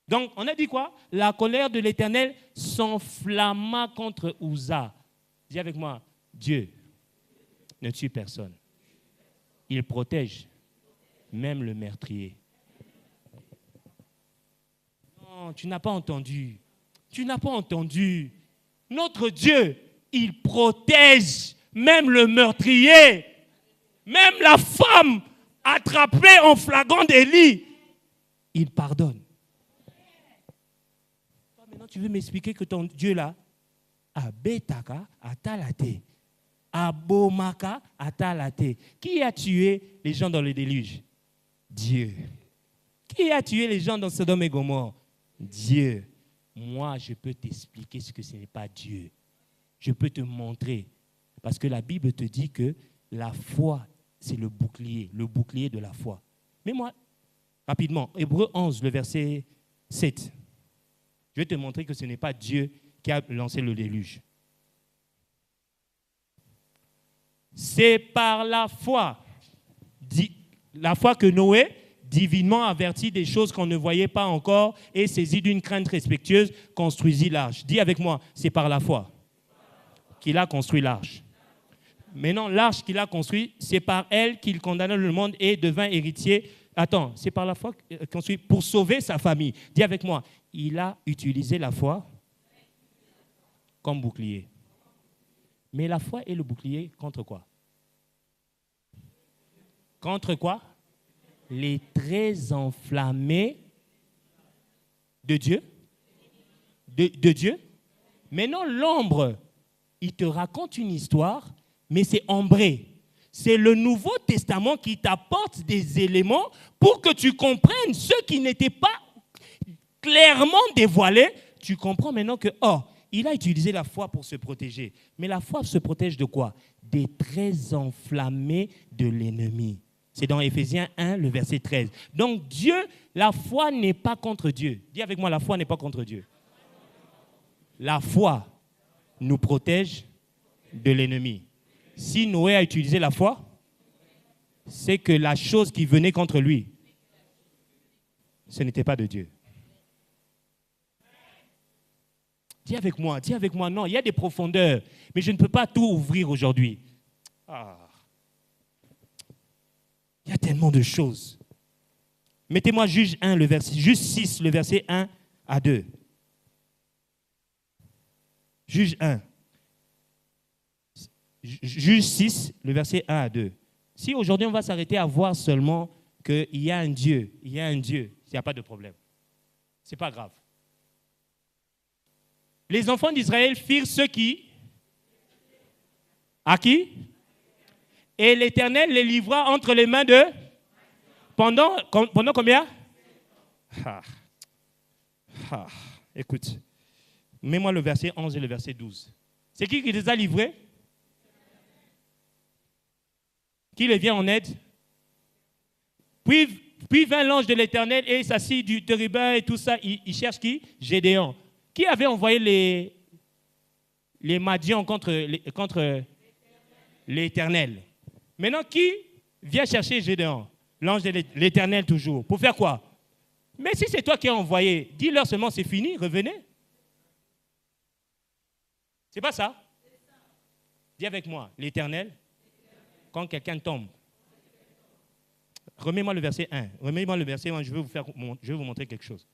Donc, on a dit quoi? La colère de l'Éternel s'enflamma contre Uza. Dis avec moi, Dieu ne tue personne. Il protège même le meurtrier. Non, tu n'as pas entendu. Tu n'as pas entendu. Notre Dieu, il protège même le meurtrier. Même la femme attrapée en flagrant délit, il pardonne. Toi, maintenant, tu veux m'expliquer que ton Dieu là, Abetaka atalate, Abomaka atalate. Qui a tué les gens dans le déluge? Dieu. Qui a tué les gens dans Sodome et Gomorrhe? Dieu. Moi, je peux t'expliquer ce que ce n'est pas Dieu. Je peux te montrer. Parce que la Bible te dit que la foi, c'est le bouclier de la foi. Mais moi, rapidement, Hébreux 11, le verset 7. Je vais te montrer que ce n'est pas Dieu qui a lancé le déluge. C'est par la foi. La foi que Noé, divinement averti des choses qu'on ne voyait pas encore et saisi d'une crainte respectueuse, construisit l'arche. Dis avec moi, c'est par la foi qu'il a construit l'arche. Maintenant, l'arche qu'il a construite, c'est par elle qu'il condamna le monde et devint héritier. Attends, c'est par la foi qu'il a construit pour sauver sa famille. Dis avec moi, il a utilisé la foi comme bouclier. Mais la foi est le bouclier contre quoi? Contre quoi? Les traits enflammés de Dieu. De Dieu. Maintenant, l'ombre, il te raconte une histoire, mais c'est ombré. C'est le Nouveau Testament qui t'apporte des éléments pour que tu comprennes ce qui n'était pas clairement dévoilé. Tu comprends maintenant que, il a utilisé la foi pour se protéger. Mais la foi se protège de quoi? Des traits enflammés de l'ennemi. C'est dans Éphésiens 1, le verset 13. Donc Dieu, la foi n'est pas contre Dieu. Dis avec moi, la foi n'est pas contre Dieu. La foi nous protège de l'ennemi. Si Noé a utilisé la foi, c'est que la chose qui venait contre lui, ce n'était pas de Dieu. Dis avec moi, non, il y a des profondeurs, mais je ne peux pas tout ouvrir aujourd'hui. Il y a tellement de choses. Mettez-moi Juge 1, Juge 6, le verset 1 à 2. Juge 1. Juge 6, le verset 1 à 2. Si aujourd'hui on va s'arrêter à voir seulement qu'il y a un Dieu, il n'y a pas de problème. Ce n'est pas grave. Les enfants d'Israël firent ce qui? À qui? Et l'Éternel les livra entre les mains de? Pendant combien? Écoute, mets-moi le verset 11 et le verset 12. C'est qui les a livrés? Qui les vient en aide? Puis vint l'ange de l'Éternel et s'assit du térubin et tout ça. Il cherche qui? Gédéon. Qui avait envoyé les Madians contre l'Éternel? Maintenant, qui vient chercher Gédéon? L'ange de l'Éternel toujours. Pour faire quoi? Mais si c'est toi qui as envoyé, dis-leur seulement c'est fini, revenez. C'est pas ça? Dis avec moi, l'Éternel, quand quelqu'un tombe. Remets-moi le verset 1. Remets-moi le verset 1, je vais vous montrer quelque chose.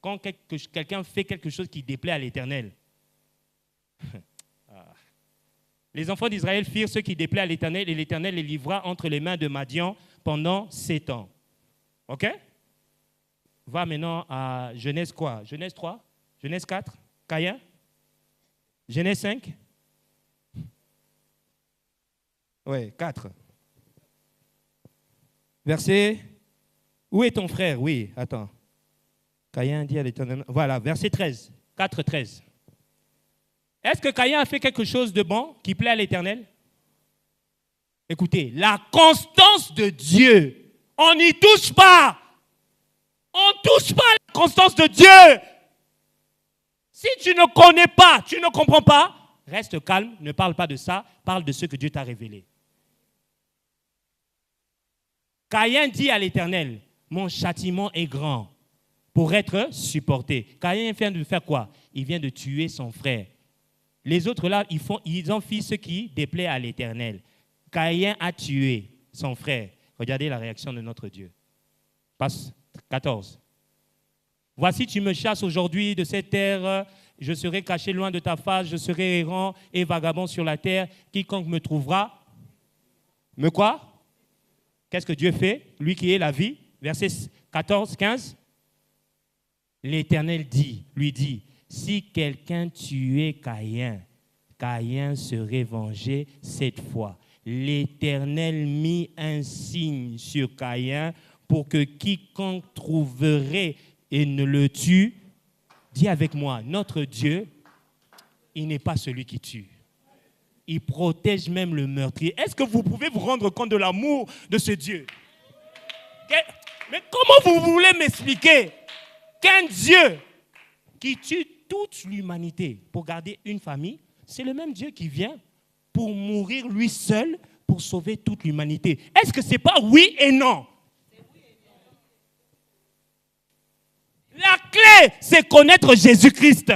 Quand quelqu'un fait quelque chose qui déplaît à l'Éternel. Les enfants d'Israël firent ce qui déplaît à l'Éternel et l'Éternel les livra entre les mains de Madian pendant 7 ans. OK? Va maintenant à Genèse quoi? Genèse 3? Genèse 4? Caïn? Genèse 5? Oui, 4. Verset. Où est ton frère? Oui, attends. Caïn dit à l'Éternel. Voilà, verset 13. 4, 13. Est-ce que Caïn a fait quelque chose de bon qui plaît à l'Éternel? Écoutez, la constance de Dieu, on n'y touche pas. On ne touche pas à la constance de Dieu. Si tu ne connais pas, tu ne comprends pas, reste calme, ne parle pas de ça, parle de ce que Dieu t'a révélé. Caïn dit à l'Éternel, mon châtiment est grand pour être supporté. Caïn vient de faire quoi? Il vient de tuer son frère. Les autres là, ils ont fait ce qui déplaît à l'Éternel. Caïn a tué son frère. Regardez la réaction de notre Dieu. Passe 14. Voici, tu me chasses aujourd'hui de cette terre, je serai caché loin de ta face, je serai errant et vagabond sur la terre. Quiconque me trouvera, me quoi? Qu'est-ce que Dieu fait? Lui qui est la vie. Verset 14, 15. L'Éternel lui dit, si quelqu'un tuait Caïn, Caïn serait vengé 7 fois. L'Éternel mit un signe sur Caïn pour que quiconque trouverait et ne le tue, dis avec moi, notre Dieu, il n'est pas celui qui tue. Il protège même le meurtrier. Est-ce que vous pouvez vous rendre compte de l'amour de ce Dieu? Mais comment vous voulez m'expliquer qu'un Dieu qui tue toute l'humanité pour garder une famille, c'est le même Dieu qui vient pour mourir lui seul, pour sauver toute l'humanité. Est-ce que ce n'est pas oui et non? La clé, c'est connaître Jésus-Christ.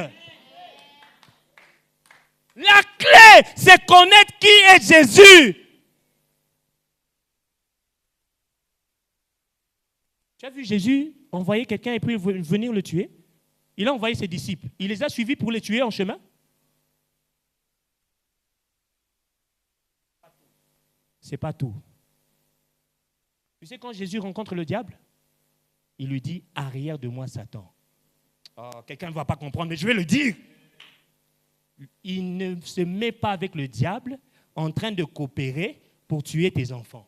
La clé, c'est connaître qui est Jésus. Tu as vu Jésus envoyer quelqu'un et puis venir le tuer? Il a envoyé ses disciples. Il les a suivis pour les tuer en chemin? C'est pas tout. Tu sais, quand Jésus rencontre le diable, il lui dit « Arrière de moi, Satan ». Oh, quelqu'un ne va pas comprendre, mais je vais le dire. Il ne se met pas avec le diable en train de coopérer pour tuer tes enfants.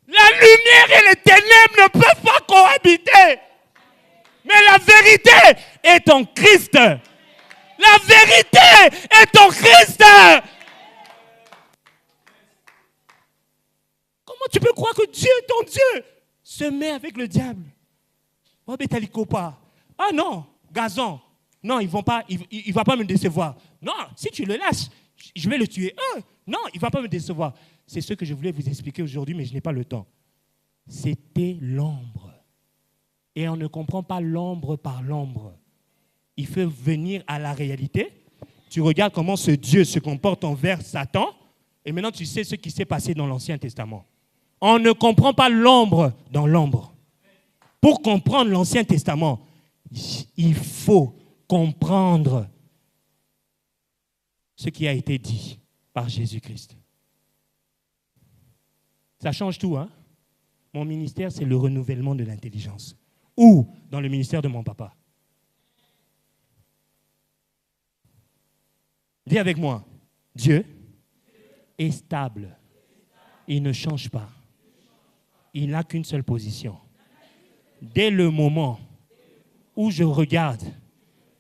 La lumière et les ténèbres ne peuvent pas cohabiter. Mais la vérité est en Christ. La vérité est en Christ. Comment tu peux croire que Dieu, ton Dieu, se met avec le diable? Oh, Betalikopa. Ah non, Gazon. Non, il ne va pas me décevoir. Non, si tu le lâches, je vais le tuer. Non, il ne va pas me décevoir. C'est ce que je voulais vous expliquer aujourd'hui, mais je n'ai pas le temps. C'était l'ombre. Et on ne comprend pas l'ombre par l'ombre. Il faut venir à la réalité. Tu regardes comment ce Dieu se comporte envers Satan, et maintenant tu sais ce qui s'est passé dans l'Ancien Testament. On ne comprend pas l'ombre dans l'ombre. Pour comprendre l'Ancien Testament, il faut comprendre ce qui a été dit par Jésus-Christ. Ça change tout, hein? Mon ministère, c'est le renouvellement de l'intelligence. Ou dans le ministère de mon papa. Dis avec moi, Dieu est stable. Il ne change pas. Il n'a qu'une seule position. Dès le moment où je regarde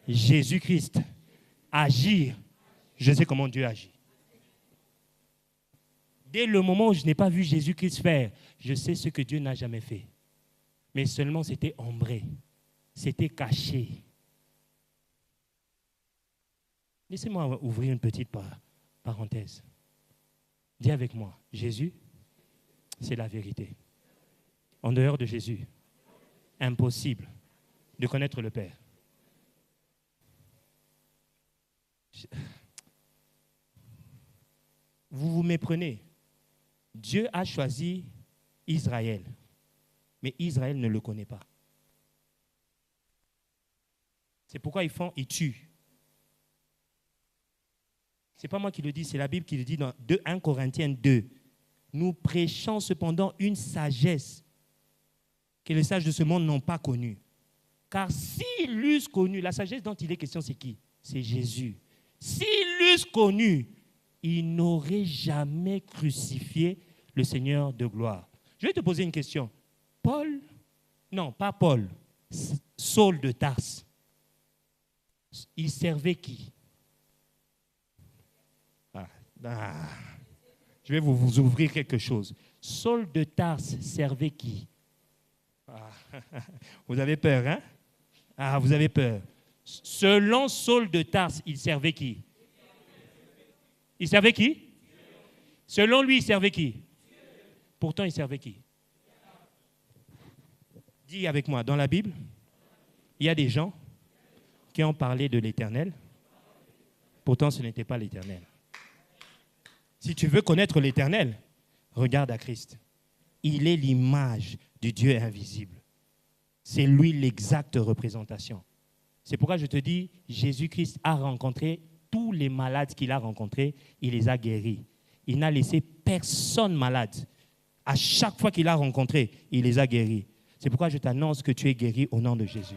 Jésus-Christ agir, je sais comment Dieu agit. Dès le moment où je n'ai pas vu Jésus-Christ faire, je sais ce que Dieu n'a jamais fait. Mais seulement c'était ombré, c'était caché. Laissez-moi ouvrir une petite parenthèse. Dis avec moi, Jésus, c'est la vérité. En dehors de Jésus, impossible de connaître le Père. Vous vous méprenez. Dieu a choisi Israël, mais Israël ne le connaît pas. C'est pourquoi ils tuent. Ce n'est pas moi qui le dis, c'est la Bible qui le dit dans 1 Corinthiens 2. Nous prêchons cependant une sagesse que les sages de ce monde n'ont pas connue. Car s'ils l'eussent connue, la sagesse dont il est question, c'est qui? C'est Jésus. S'ils l'eussent connue, ils n'auraient jamais crucifié le Seigneur de gloire. Je vais te poser une question. Saul de Tarse, il servait qui? Je vais vous ouvrir quelque chose. Saul de Tarse servait qui? Vous avez peur, hein? Vous avez peur. Selon Saul de Tarse, il servait qui? Il servait qui? Selon lui, il servait qui? Pourtant, il servait qui? Dis avec moi, dans la Bible, il y a des gens qui ont parlé de l'Éternel, pourtant ce n'était pas l'Éternel. Si tu veux connaître l'Éternel, regarde à Christ. Il est l'image du Dieu invisible. C'est lui l'exacte représentation. C'est pourquoi je te dis, Jésus-Christ a rencontré tous les malades qu'il a rencontrés, il les a guéris. Il n'a laissé personne malade. À chaque fois qu'il a rencontré, il les a guéris. C'est pourquoi je t'annonce que tu es guéri au nom de Jésus.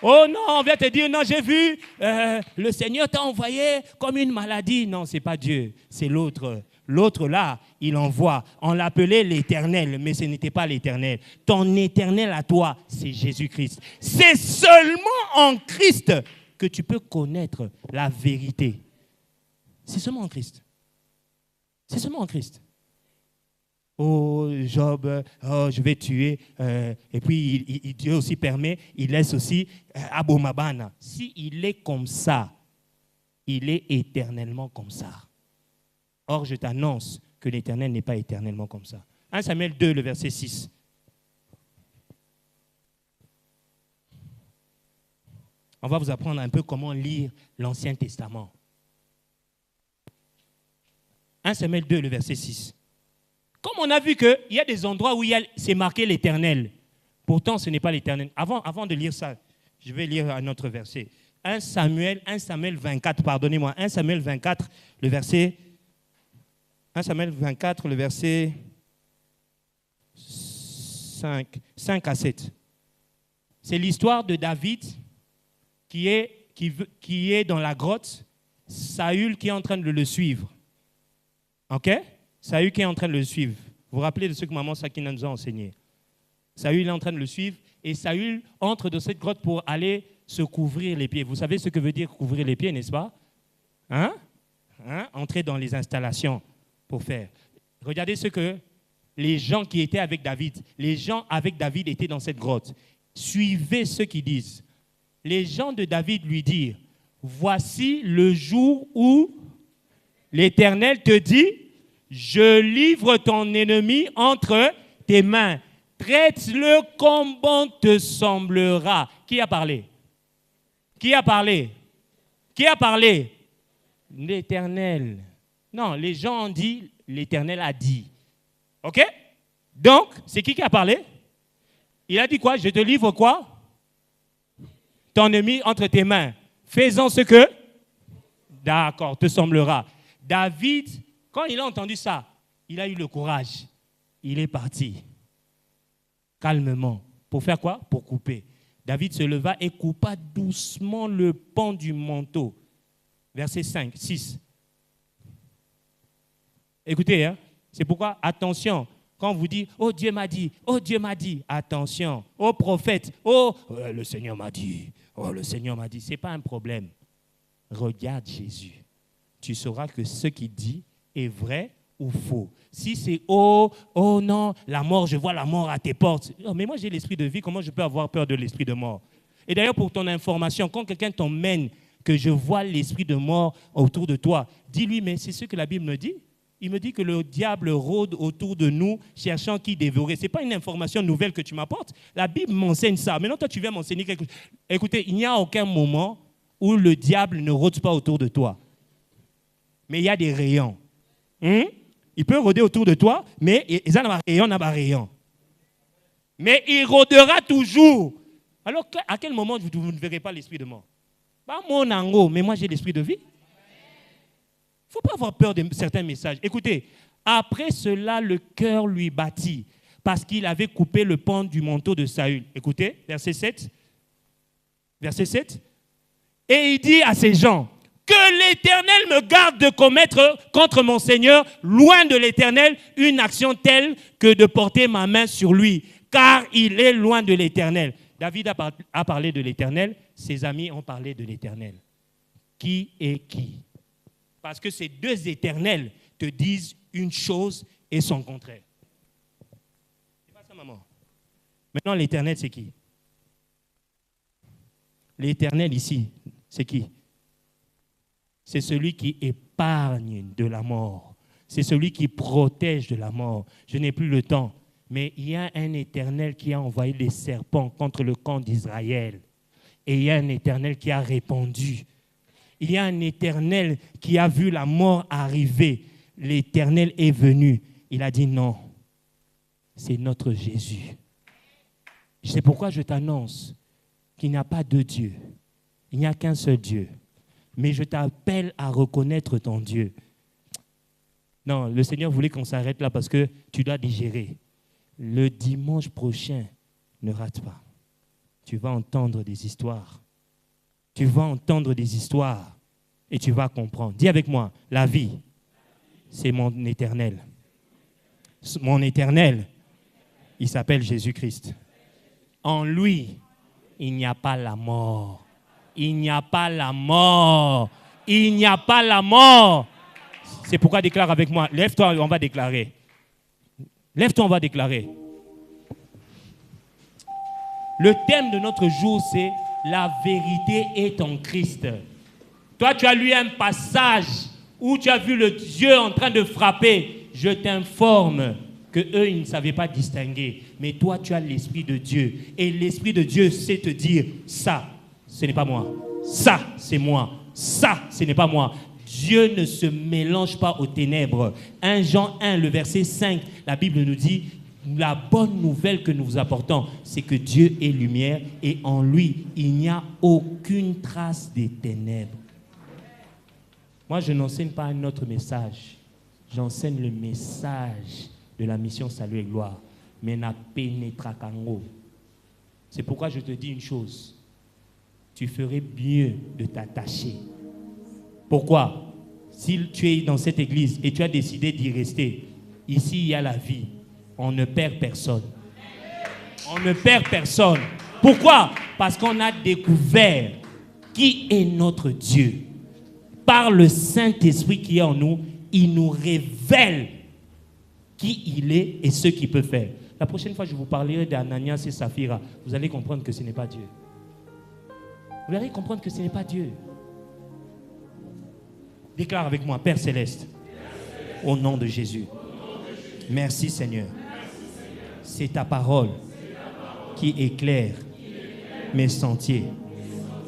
Oh non, on vient te dire, non, j'ai vu, le Seigneur t'a envoyé comme une maladie. Non, ce n'est pas Dieu, c'est l'autre. L'autre là, il envoie. On l'appelait l'Éternel, mais ce n'était pas l'Éternel. Ton Éternel à toi, c'est Jésus-Christ. C'est seulement en Christ que tu peux connaître la vérité. C'est seulement en Christ. C'est seulement en Christ. Oh, Job, je vais tuer. Et puis, Dieu aussi permet, il laisse aussi Abomabana. S'il est comme ça, il est éternellement comme ça. Or, je t'annonce que l'Éternel n'est pas éternellement comme ça. 1 Samuel 2, le verset 6. On va vous apprendre un peu comment lire l'Ancien Testament. 1 Samuel 2, le verset 6. Comme on a vu qu'il y a des endroits où c'est marqué l'Éternel, pourtant ce n'est pas l'Éternel. Avant de lire ça, je vais lire un autre verset. 1 Samuel 24, pardonnez-moi, 1 Samuel 24, le verset 5 à 7. C'est l'histoire de David qui est dans la grotte, Saül qui est en train de le suivre. OK? Saül qui est en train de le suivre. Vous vous rappelez de ce que maman Sakina nous a enseigné. Saül est en train de le suivre et Saül entre dans cette grotte pour aller se couvrir les pieds. Vous savez ce que veut dire couvrir les pieds, n'est-ce pas? Entrer dans les installations pour faire. Regardez ce que les gens qui étaient avec David, les gens avec David étaient dans cette grotte. Suivez ce qu'ils disent. Les gens de David lui dirent, voici le jour où l'Éternel te dit, je livre ton ennemi entre tes mains. Traite-le comme bon te semblera. Qui a parlé? Qui a parlé? Qui a parlé? L'Éternel. Non, les gens ont dit, l'Éternel a dit. OK? Donc, c'est qui a parlé? Il a dit quoi? Je te livre quoi? Ton ennemi entre tes mains. Fais-en ce que? D'accord, te semblera. David, quand il a entendu ça, il a eu le courage. Il est parti. Calmement. Pour faire quoi? Pour couper. David se leva et coupa doucement le pan du manteau. Verset 6. Écoutez, c'est pourquoi, attention, quand on vous dit, oh Dieu m'a dit, oh Dieu m'a dit, attention, oh prophète, le Seigneur m'a dit, oh le Seigneur m'a dit, ce n'est pas un problème. Regarde Jésus. Tu sauras que ce qu'il dit est vrai ou faux. Si c'est oh non, la mort, je vois la mort à tes portes. Oh, mais moi j'ai l'esprit de vie, comment je peux avoir peur de l'esprit de mort? Et d'ailleurs pour ton information, quand quelqu'un t'emmène que je vois l'esprit de mort autour de toi, dis-lui, mais c'est ce que la Bible me dit. Il me dit que le diable rôde autour de nous, cherchant qui dévorer. Ce n'est pas une information nouvelle que tu m'apportes. La Bible m'enseigne ça. Maintenant, toi, tu viens m'enseigner quelque chose. Écoutez, il n'y a aucun moment où le diable ne rôde pas autour de toi. Mais il y a des rayons. Il peut rôder autour de toi, mais il y a un rayon. Mais il rôdera toujours. Alors, à quel moment vous ne verrez pas l'esprit de mort? Pas mon ango, mais moi, j'ai l'esprit de vie. Il ne faut pas avoir peur de certains messages. Écoutez, après cela, le cœur lui battit parce qu'il avait coupé le pan du manteau de Saül. Écoutez, verset 7. Verset 7. Et il dit à ces gens, que l'Éternel me garde de commettre contre mon Seigneur, loin de l'Éternel, une action telle que de porter ma main sur lui, car il est loin de l'Éternel. David a parlé de l'Éternel, ses amis ont parlé de l'Éternel. Qui est qui? Parce que ces deux éternels te disent une chose et son contraire. C'est pas ça, maman. Maintenant, l'éternel, c'est qui? L'éternel ici, c'est qui? C'est celui qui épargne de la mort. C'est celui qui protège de la mort. Je n'ai plus le temps. Mais il y a un éternel qui a envoyé les serpents contre le camp d'Israël. Et il y a un éternel qui a répondu. Il y a un éternel qui a vu la mort arriver. L'éternel est venu. Il a dit non. C'est notre Jésus. C'est pourquoi je t'annonce qu'il n'y a pas deux dieux. Il n'y a qu'un seul Dieu. Mais je t'appelle à reconnaître ton Dieu. Non, le Seigneur voulait qu'on s'arrête là parce que tu dois digérer. Le dimanche prochain, ne rate pas. Tu vas entendre des histoires. Tu vas entendre des histoires et tu vas comprendre. Dis avec moi, la vie, c'est mon éternel. Mon éternel, il s'appelle Jésus-Christ. En lui, il n'y a pas la mort. Il n'y a pas la mort. Il n'y a pas la mort. C'est pourquoi déclare avec moi. Lève-toi, on va déclarer. Lève-toi, on va déclarer. Le thème de notre jour, c'est « La vérité est en Christ ». Toi, tu as lu un passage où tu as vu le Dieu en train de frapper. Je t'informe que eux, ils ne savaient pas distinguer. Mais toi, tu as l'Esprit de Dieu. Et l'Esprit de Dieu sait te dire, ça, ce n'est pas moi. Ça, c'est moi. Ça, ce n'est pas moi. Dieu ne se mélange pas aux ténèbres. 1 Jean 1, le verset 5, la Bible nous dit, la bonne nouvelle que nous vous apportons, c'est que Dieu est lumière et en lui, il n'y a aucune trace des ténèbres. Moi, je n'enseigne pas un autre message. J'enseigne le message de la mission Salut et Gloire. Mais n'a pénétra qu'en. C'est pourquoi je te dis une chose. Tu ferais mieux de t'attacher. Pourquoi? Si tu es dans cette église et tu as décidé d'y rester, ici il y a la vie. On ne perd personne. On ne perd personne. Pourquoi? Parce qu'on a découvert qui est notre Dieu. Par le Saint-Esprit qui est en nous, il nous révèle qui il est et ce qu'il peut faire. La prochaine fois, je vous parlerai d'Ananias et Saphira. Vous allez comprendre que ce n'est pas Dieu. Vous allez comprendre que ce n'est pas Dieu. Déclare avec moi, Père Céleste, au nom de Jésus. Merci Seigneur. C'est ta parole qui éclaire mes sentiers.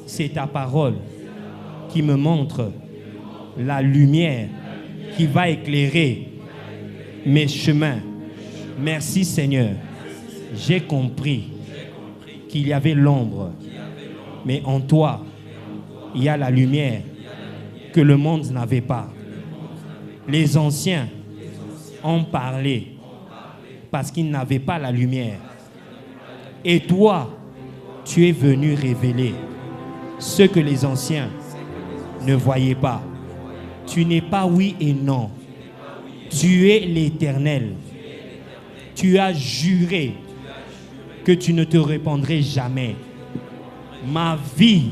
C'est ta parole qui me montre la lumière qui va éclairer mes chemins. Merci Seigneur. J'ai compris qu'il y avait l'ombre, mais en toi, il y a la lumière que le monde n'avait pas. Les anciens ont parlé parce qu'ils n'avaient pas la lumière. Et toi, tu es venu révéler ce que les anciens ne voyaient pas. Tu n'es pas oui et non. Tu es l'Éternel. Tu as juré que tu ne te répandrais jamais. Ma vie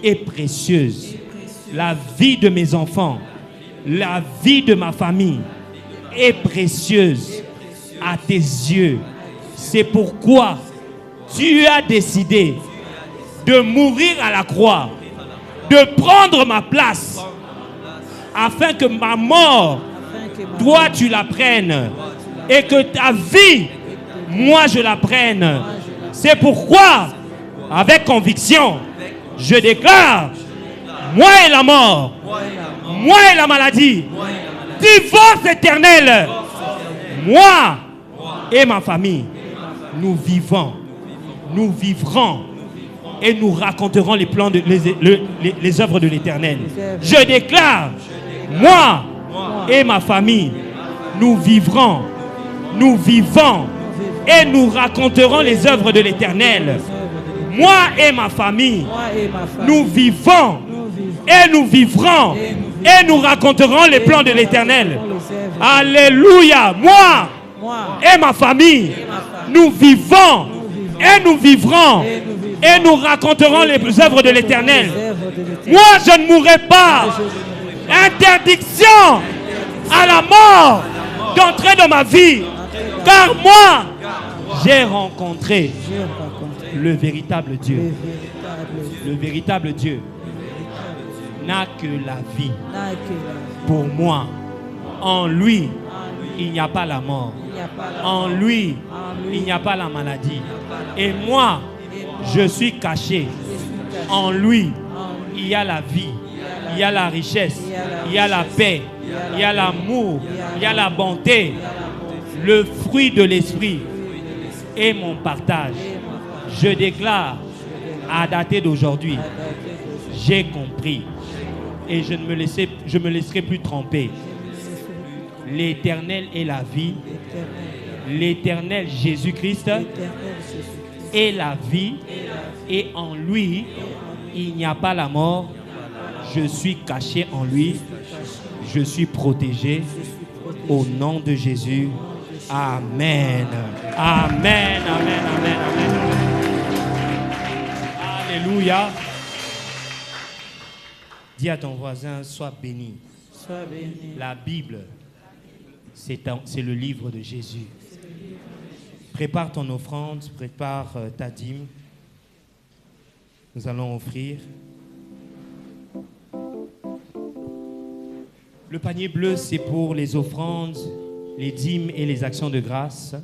est précieuse. La vie de mes enfants, la vie de ma famille est précieuse à tes yeux. C'est pourquoi tu as décidé de mourir à la croix, de prendre ma place, afin que ma mort, toi tu la prennes, et que ta vie, moi je la prenne. C'est pourquoi, avec conviction, je déclare, moi et la mort, moi et la maladie, divorce éternel, moi et ma famille, nous vivons, nous vivrons et nous raconterons les plans les œuvres de l'Éternel. Je déclare, moi et ma famille, nous vivrons, nous vivons et nous raconterons les œuvres de l'Éternel. Moi et ma famille, nous vivons et nous vivrons et nous raconterons les plans de l'Éternel. Alléluia. Moi et ma famille, nous vivons et nous vivrons et nous raconterons les œuvres de l'Éternel. Moi, je ne mourrai pas. Interdiction à la mort d'entrer dans ma vie. Car moi, j'ai rencontré le véritable Dieu. Le véritable Dieu n'a que la vie. Pour moi, en lui, il n'y a pas la mort. En lui, il n'y a pas la maladie. Et moi, je suis caché. En lui, il y a la vie, il y a la richesse, il y a la paix, il y a l'amour, il y a la bonté, le fruit de l'esprit et mon partage. Je déclare, à dater d'aujourd'hui, j'ai compris et je ne me laisserai plus tromper. L'Éternel est la vie, l'Éternel Jésus-Christ est la vie et en lui, il n'y a pas la mort. Je suis caché en lui, je suis protégé au nom de Jésus. Amen. Amen, amen, amen, amen. Alléluia. Dis à ton voisin, sois béni. Sois béni. La Bible, c'est le livre de Jésus. Prépare ton offrande, prépare ta dîme. Nous allons offrir. Le panier bleu, c'est pour les offrandes, les dîmes et les actions de grâce.